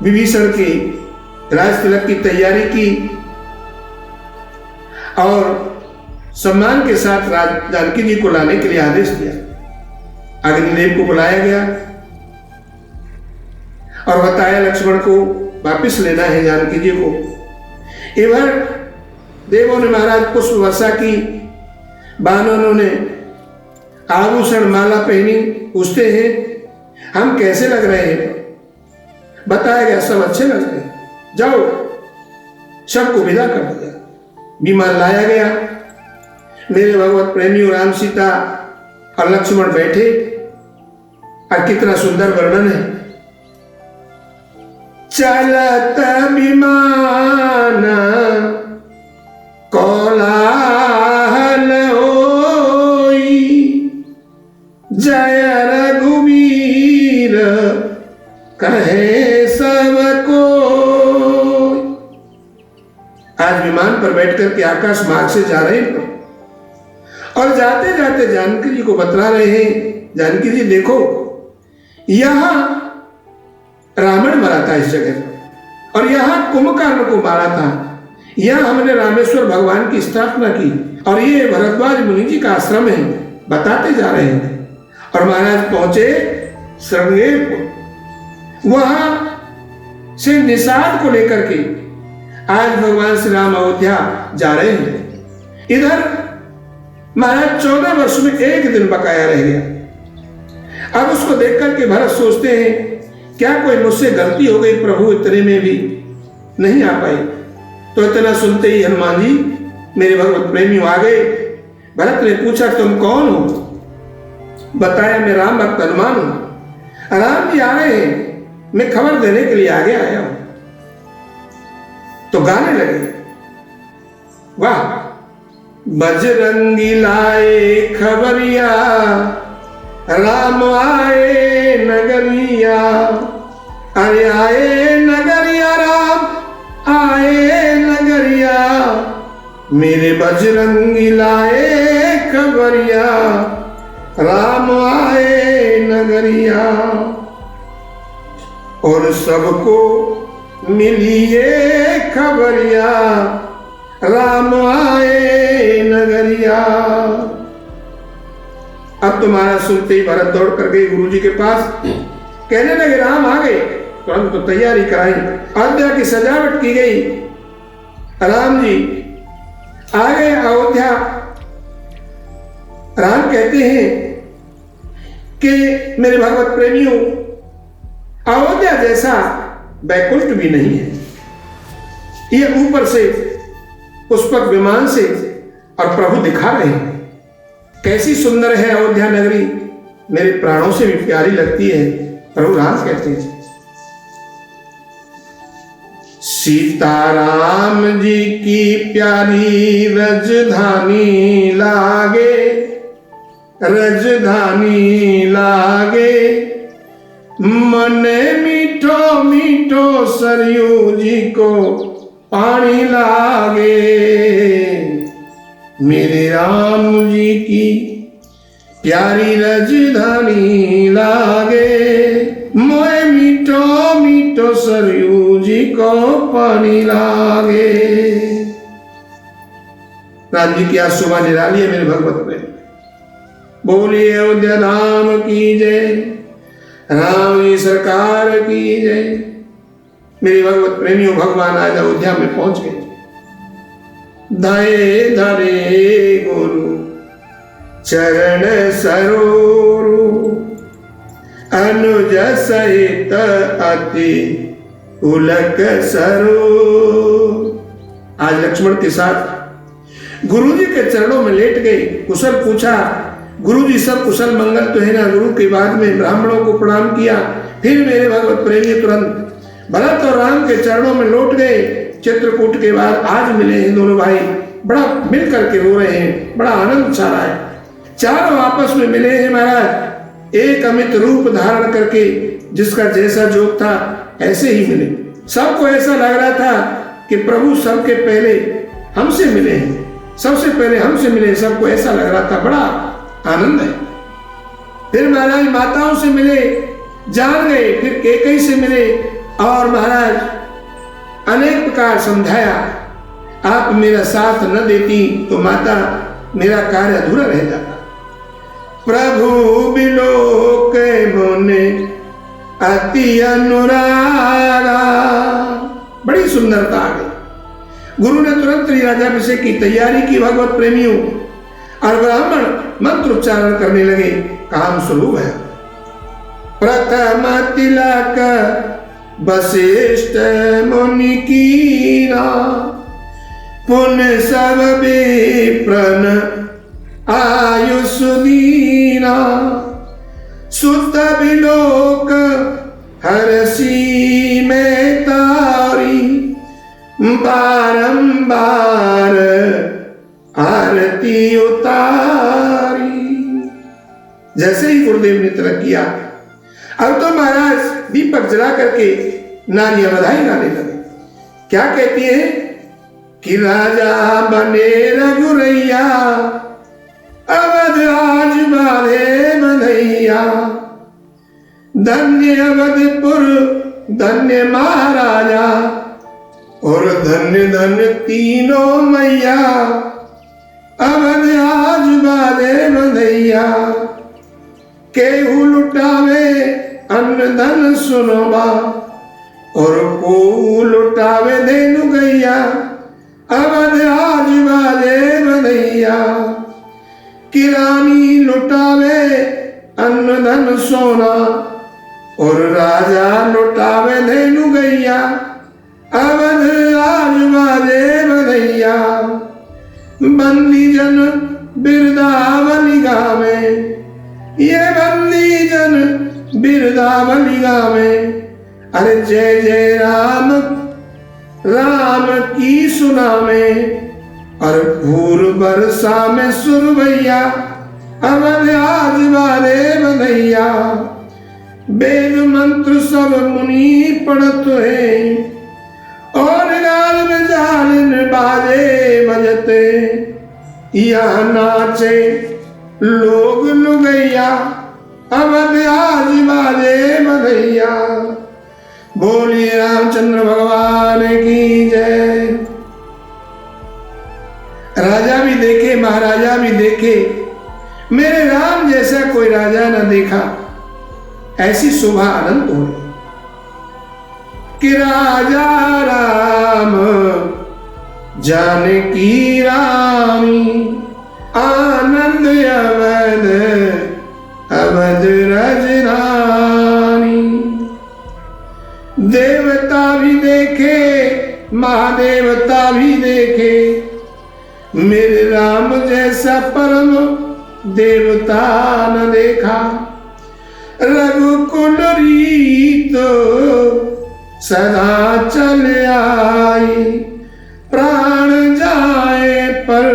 विभीषण की राज तिलक की तैयारी की और सम्मान के साथ जानकी जी को लाने के लिए आदेश दिया। अग्निदेव को बुलाया गया और बताया लक्ष्मण को वापिस लेना है जानकी जी को। इधर देवों ने महाराज पुष्प वर्षा की, बानरों ने आभूषण माला पहनी। पूछते हैं, हम कैसे लग रहे हैं? बताया गया, सब अच्छे लग रहे हैं, जाओ। सबको विदा कर दिया। विमान लाया गया। मेरे भगवत प्रेमियों, राम, सीता और लक्ष्मण बैठे और कितना सुंदर वर्णन है। चलत विमान कोलाहल होई, जय रघुवीर कहे सब को। आज विमान पर बैठकर के आकाश मार्ग से जा रहे हैं और जाते जाते जानकी जी को बतला रहे हैं, जानकी जी देखो, यहां रावण मरा था इस जगह पर, और यहां कुंभकर्ण को मारा था। यहां हमने रामेश्वर भगवान की स्थापना की और ये भरद्वाज मुनि जी का आश्रम है। बताते जा रहे हैं और महाराज पहुंचे श्रृंगेर। वहां से निषाद को लेकर के आज भगवान श्री राम अयोध्या जा रहे हैं। इधर महाराज 14 वर्ष में एक दिन बकाया रह गया। अब उसको देख करके भरत सोचते हैं, क्या कोई मुझसे गलती हो गई प्रभु, इतने में भी नहीं आ पाई। तो इतना सुनते ही हनुमान जी मेरे भगवत प्रेमियों आ गए। भरत ने पूछा, तुम कौन हो? बताया, मैं राम भक्त हनुमान हूं। राम जी आ रहे हैं, मैं खबर देने के लिए आगे आया हूं। तो गाने लगे, वाह, बजरंगी लाए खबरिया, राम आए नगरिया। अरे आए नगरिया, राम आए नगरिया, मेरे बजरंगी लाए खबरिया, राम आए नगरिया। और सबको मिली ये खबरिया, राम आए नगरिया। अब तुम्हारा सुनते ही भरत दौड़ कर गए गुरु जी के पास, कहने लगे, राम आ गए। तुरंत तो तैयारी कराई, अयोध्या की सजावट की गई। राम जी आ गए अयोध्या। राम कहते हैं कि मेरे भगवत प्रेमियों, अयोध्या जैसा वैकुंठ भी नहीं है। ये ऊपर से पुष्पक विमान से और प्रभु दिखा रहे हैं, कैसी सुंदर है अयोध्या नगरी, मेरे प्राणों से भी प्यारी लगती है। प्रभु राम कहते हैं, सीताराम जी की प्यारी रजधानी लागे, रजधानी लागे, मन मीठो मीठो सरयू जी को पानी लागे। मेरे राम जी की प्यारी रजधानी लागे, मोए मीठो मीठो सरयू जी को पानी लागे। राम जी की आज शोभा निराली है मेरे भगवत में। बोलिए अयोध्या धाम की जय, राम जी सरकार की जय। मेरे भगवत प्रेमियों, भगवान आज अयोध्या में पहुंच गए। धरे धरे गुरु चरण सरोरु, अनुज सहित अति उलक सरो। आज लक्ष्मण के साथ गुरु जी के चरणों में लेट गए, कुशल पूछा। गुरु जी सब कुशल मंगल तो है ना। गुरु के बाद में ब्राह्मणों को प्रणाम किया। फिर मेरे भगवत प्रेमी तुरंत भरत और राम के चरणों में लौट गए। चित्रकूट के बाद आज मिले हैं दोनों भाई, बड़ा मिल करके रो रहे हैं, बड़ा आनंद छा रहा है। चारों आपस में मिले हैं महाराज, एक अमित रूप धारण करके, जिसका जैसा जोग था ऐसे ही मिले। सबको ऐसा लग रहा था कि प्रभु सबके पहले हमसे मिले हैं, सबसे पहले हमसे मिले, सबको ऐसा लग रहा था। बड़ा आनंद है। फिर महाराज माताओं से मिले, जान गए। फिर कैकेयी से मिले और महाराज अनेक प्रकार समझाया, आप मेरा साथ न देती तो माता मेरा कार्य अधूरा रह जाता। प्रभु बिलोक मोने अति अनुरागा। बड़ी सुंदरता आ गई। गुरु ने तुरंत राज्याभिषेक की तैयारी की भगवत प्रेमियों, और ब्राह्मण मंत्र उच्चारण करने लगे। काम शुरू हुआ। प्रथम तिलक वशिष्ठ मुनि कीना, पुन सब विप्रन आयुष दीना। सुत बिलोक हरसी में तारी, बारंबार आरती उतारी। जैसे ही गुरुदेव ने तिलक किया, अब तो महाराज दीपक जला करके नारियां बधाई गाने लगे। क्या कहती है कि राजा बने रघुरैया, अवध आज बाधे बधैया। धन्य अवधपुर धन्य महाराजा, और धन्य धन्य तीनों मैया। अवध आज बाधे बधैया, केहू लुटावे अन्न धन सुनोबा, और को लुटावे धेनु गैया। अवध आज बाधे बधैया, किरानी लुटावे अन्न धन सोना, और राजा लुटावे धेनु गैया। अवध आज बाधे बधैया, बंदी जन बिरदावली गावे। ये बंदी जन बिरदावली गावे। अरे जय जय राम राम की सुनावे, और भूर बरसा में सुरवैया। अवध आज बाधे बधैया, वेद मंत्र सब मुनि पढ़त है, और गाल में जालिन बाजे बजते। यहाँ नाचे लोग लुगैया, अवध आज बाजे बधैया। बोलिए रामचंद्र भगवान की जय। राजा भी देखे, महाराजा भी देखे, मेरे राम जैसा कोई राजा न देखा। ऐसी शोभा अनंत हो रही कि राजा राम जानकी रानी, आनंद अवध अवध रजधानी। देवता भी देखे, महादेवता भी देखे, मेरे राम जैसा परम देवता न देखा। रघुकुल रीत सदा चल आई, प्राण जाए पर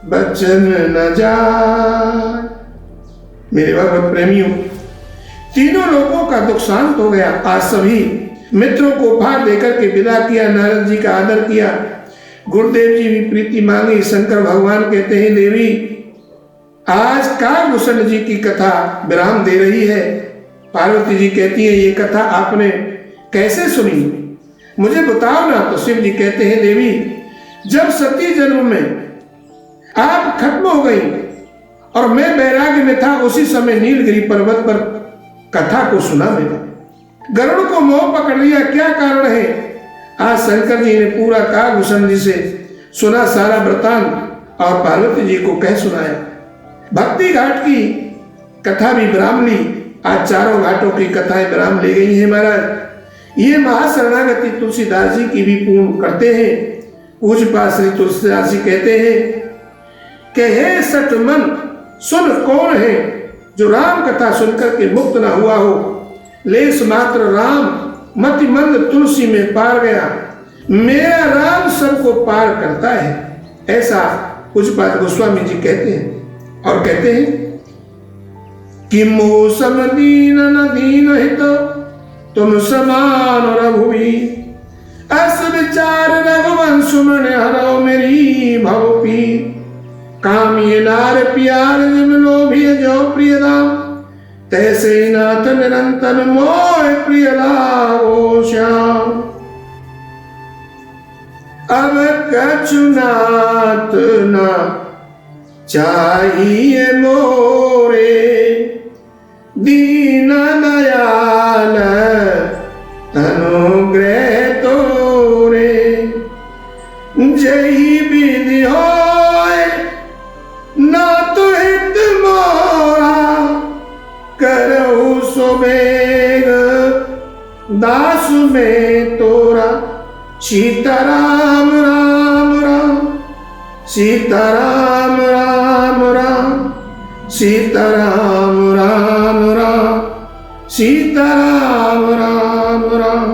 बचन न जाए। मेरे भगवत प्रेमियों, तीनों लोगों का दुख शांत हो गया। आज सभी मित्रों को उपहार देकर के विदा किया, नारद जी का आदर किया, गुरुदेव जी भी प्रीति मांगी। शंकर भगवान कहते हैं, देवी आज काकभूषण जी की कथा विराम दे रही है। पार्वती जी कहती है, ये कथा आपने कैसे सुनी, मुझे बताओ ना। तो शिव जी कहते हैं, देवी जब सती जन्म में आप खत्म हो गई और मैं बैराग्य में था, उसी समय नीलगिरी पर्वत पर कथा को सुना मैंने। गरुड़ को मोह पकड़ लिया, क्या कारण है? आज शंकर जी ने पूरा काकभूषण जी से सुना सारा वृतांत और पार्वती जी को कह सुनाया। भक्ति घाट की कथा भी विराम ली। आज चारों घाटों की कथाएं विराम ले गई हैं महाराज। ये महाशरणागति तुलसीदास जी की भी पूर्ण करते हैं। पूज्यपाद श्री तुलसीदास जी कहते हैं कि हे सठ मन सुन कौन है, जो राम कथा सुनकर के मुक्त ना हुआ हो। लेस मात्र राम मति मंद तुलसी में पार गया, मेरा राम सबको पार करता है। ऐसा पूज्यपाद गोस्वामी जी कहते हैं। और कहते हैं कि मौसम दीन न दीन हित तुम समान रघुवी, अस विचार रघुवंश सुमन हरो मेरी भवपी। काम ये नार प्यार जिम लोभिय जो प्रिय दाम, तैसे नाथ निरंतर मोह प्रिय लागो श्याम। अब कछु नाथ ना चाहिए मोरे, दीन दयाल अनुग्रह तोरे। जही विधि होय नाथ हित मोरा, करहु सुबेग दास में तोरा। सीताराम राम राम, सीताराम राम राम, सीताराम राम राम, सीताराम राम राम,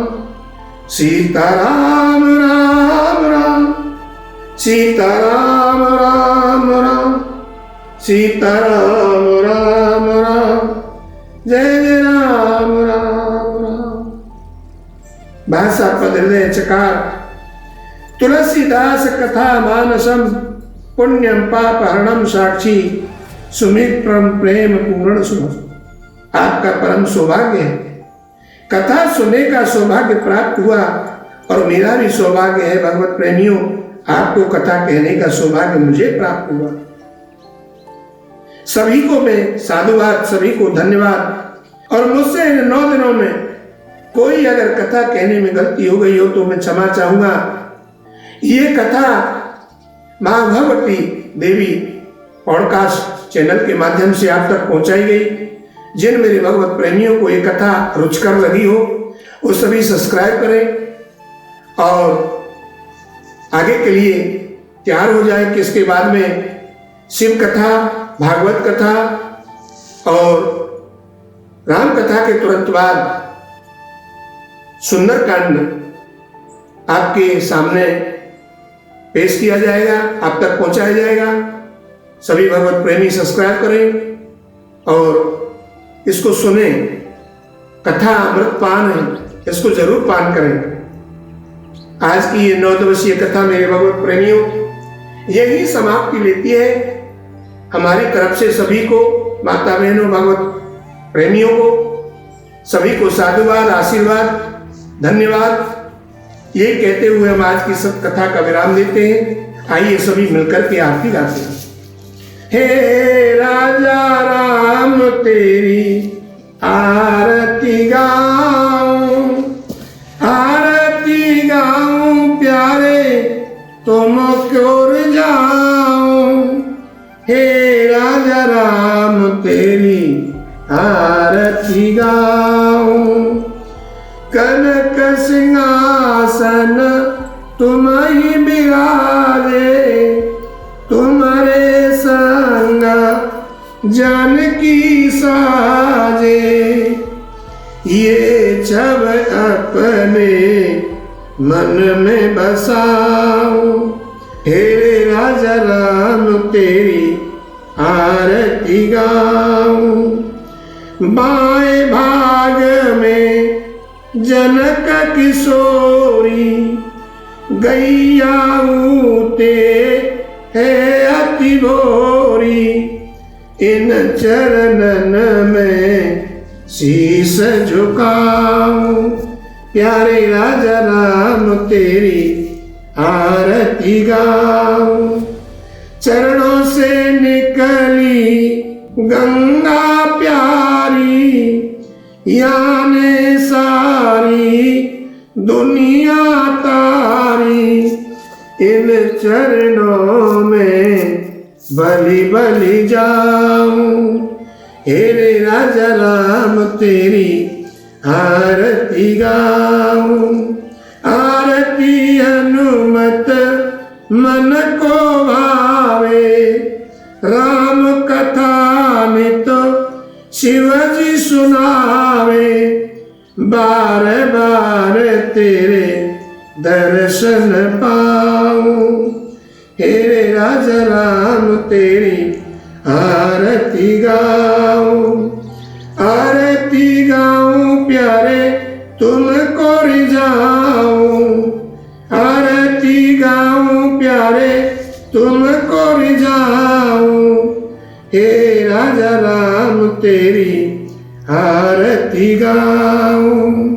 सीताराम राम राम, सीताराम राम राम, सीताराम राम राम, जय जय राम राम राम। भाषा पद हृदय चकार, तुलसीदास कथा मानसम, पुण्यम पाप हरणम साक्षी, सुमित परम प्रेम पूर्ण सुनो। आपका परम सौभाग्य है, कथा सुनने का सौभाग्य प्राप्त हुआ। और मेरा भी सौभाग्य है भगवत प्रेमियों, आपको कथा कहने का सौभाग्य मुझे प्राप्त हुआ। सभी को मैं साधुवाद, सभी को धन्यवाद। और मुझसे इन 9 दिनों में कोई अगर कथा कहने में गलती हो गई हो तो मैं क्षमा चाहूंगा। ये कथा मां भगवती देवी पॉडकास्ट चैनल के माध्यम से आप तक पहुंचाई गई। जिन मेरे भगवत प्रेमियों को ये कथा रुचकर लगी हो वो सभी सब्सक्राइब करें और आगे के लिए तैयार हो जाए कि इसके बाद में शिव कथा, भागवत कथा और राम कथा के तुरंत बाद सुंदरकांड आपके सामने पेश किया जाएगा, आप तक पहुंचाया जाएगा। सभी भगवत प्रेमी सब्सक्राइब करें और इसको सुने। कथा अमृत पान है, इसको जरूर पान करें। आज की ये 9 दिवसीय कथा मेरे भगवत प्रेमियों यही समाप्ति लेती है। हमारी तरफ से सभी को, माता बहनों, भगवत प्रेमियों को सभी को साधुवाद, आशीर्वाद, धन्यवाद। ये कहते हुए हम आज की सब कथा का विराम देते हैं। आइए सभी मिलकर के आरती गाते हैं। हे राजा राम तेरी आरती गाऊं, आरती गाऊं प्यारे तुम क्यों जाऊं। हे राजा राम तेरी आरती गाऊं, कनक सिंहासन तुम ही बिराजे, तुम्हारे संग जानकी साजे। ये छब अपने मन में बसाऊं। हे राजा राम तेरी आरती गाऊं। बाएं भाग में जनक किशोरी गैया ऊते है अति भोरी। इन चरणन में शीस झुकाऊं। प्यारे राजा राम तेरी आरती गाऊं। चरणों से निकली गंगा प्यारी, याने सारी दुनिया तारी। इन चरणों में बलि बलि जाऊं। हे राजा राम तेरी आरती गाऊं। आरती हनुमत मन को भावे, राम कथा नित शिव जी सुनावे। बार बार तेरे दर्शन पाऊं। हे राजा राम तेरी आरती गाऊं। आरती गाऊं प्यारे तुमको रिझाऊं। आरती गाऊं प्यारे तुमको रिझाऊं। हे राजा राम तेरी आरती गाऊं।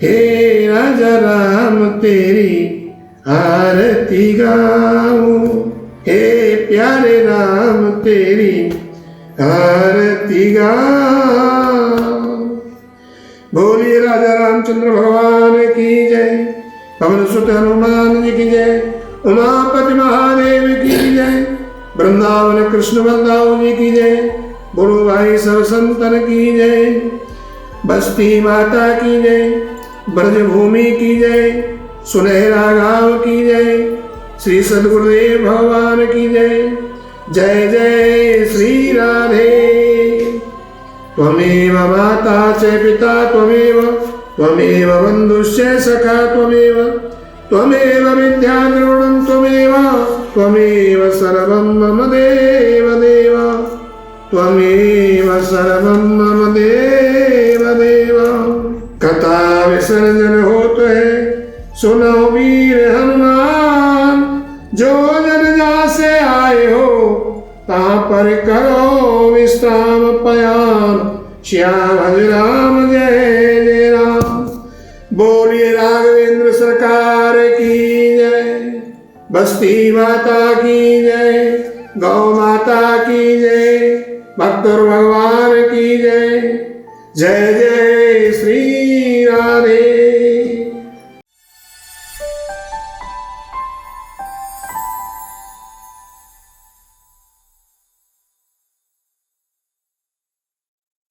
हे राजा राम तेरी आरती गाऊं। हे प्यारे राम तेरी आरती गाऊं। बोलिए राजा रामचंद्र भगवान की जय। पवन सुत हनुमान जी की जय। उमापति महादेव की जय। वृंदावन कृष्ण बलदाव जी की जय। बोलो भाई सब संतन की जय। बस्ती माता की जय। ब्रजभूमि की जय। सुनहरा गांव की जय। श्री सद्गुरुदेव भगवान की जय। जय जय श्री राधे। त्वमेव माता च पिता त्वमेव, त्वमेव बन्धुश्च सखा त्वमेव, त्वमेव विद्या द्रविणं त्वमेव, त्वमेव सर्वं मम देव देव, त्वमेव सर्वं मम देव देव। कथा विसर्जन होत है सुनो वीर हनुमान। जो जन जासे आए हो ता पर करो विश्राम पयान। श्याम हरि राम जय जय राम। बोलिए राघवेंद्र सरकार की जय। बस्ती माता की जय। गौ माता की जय। भक्त भगवान की जय। जय जय श्री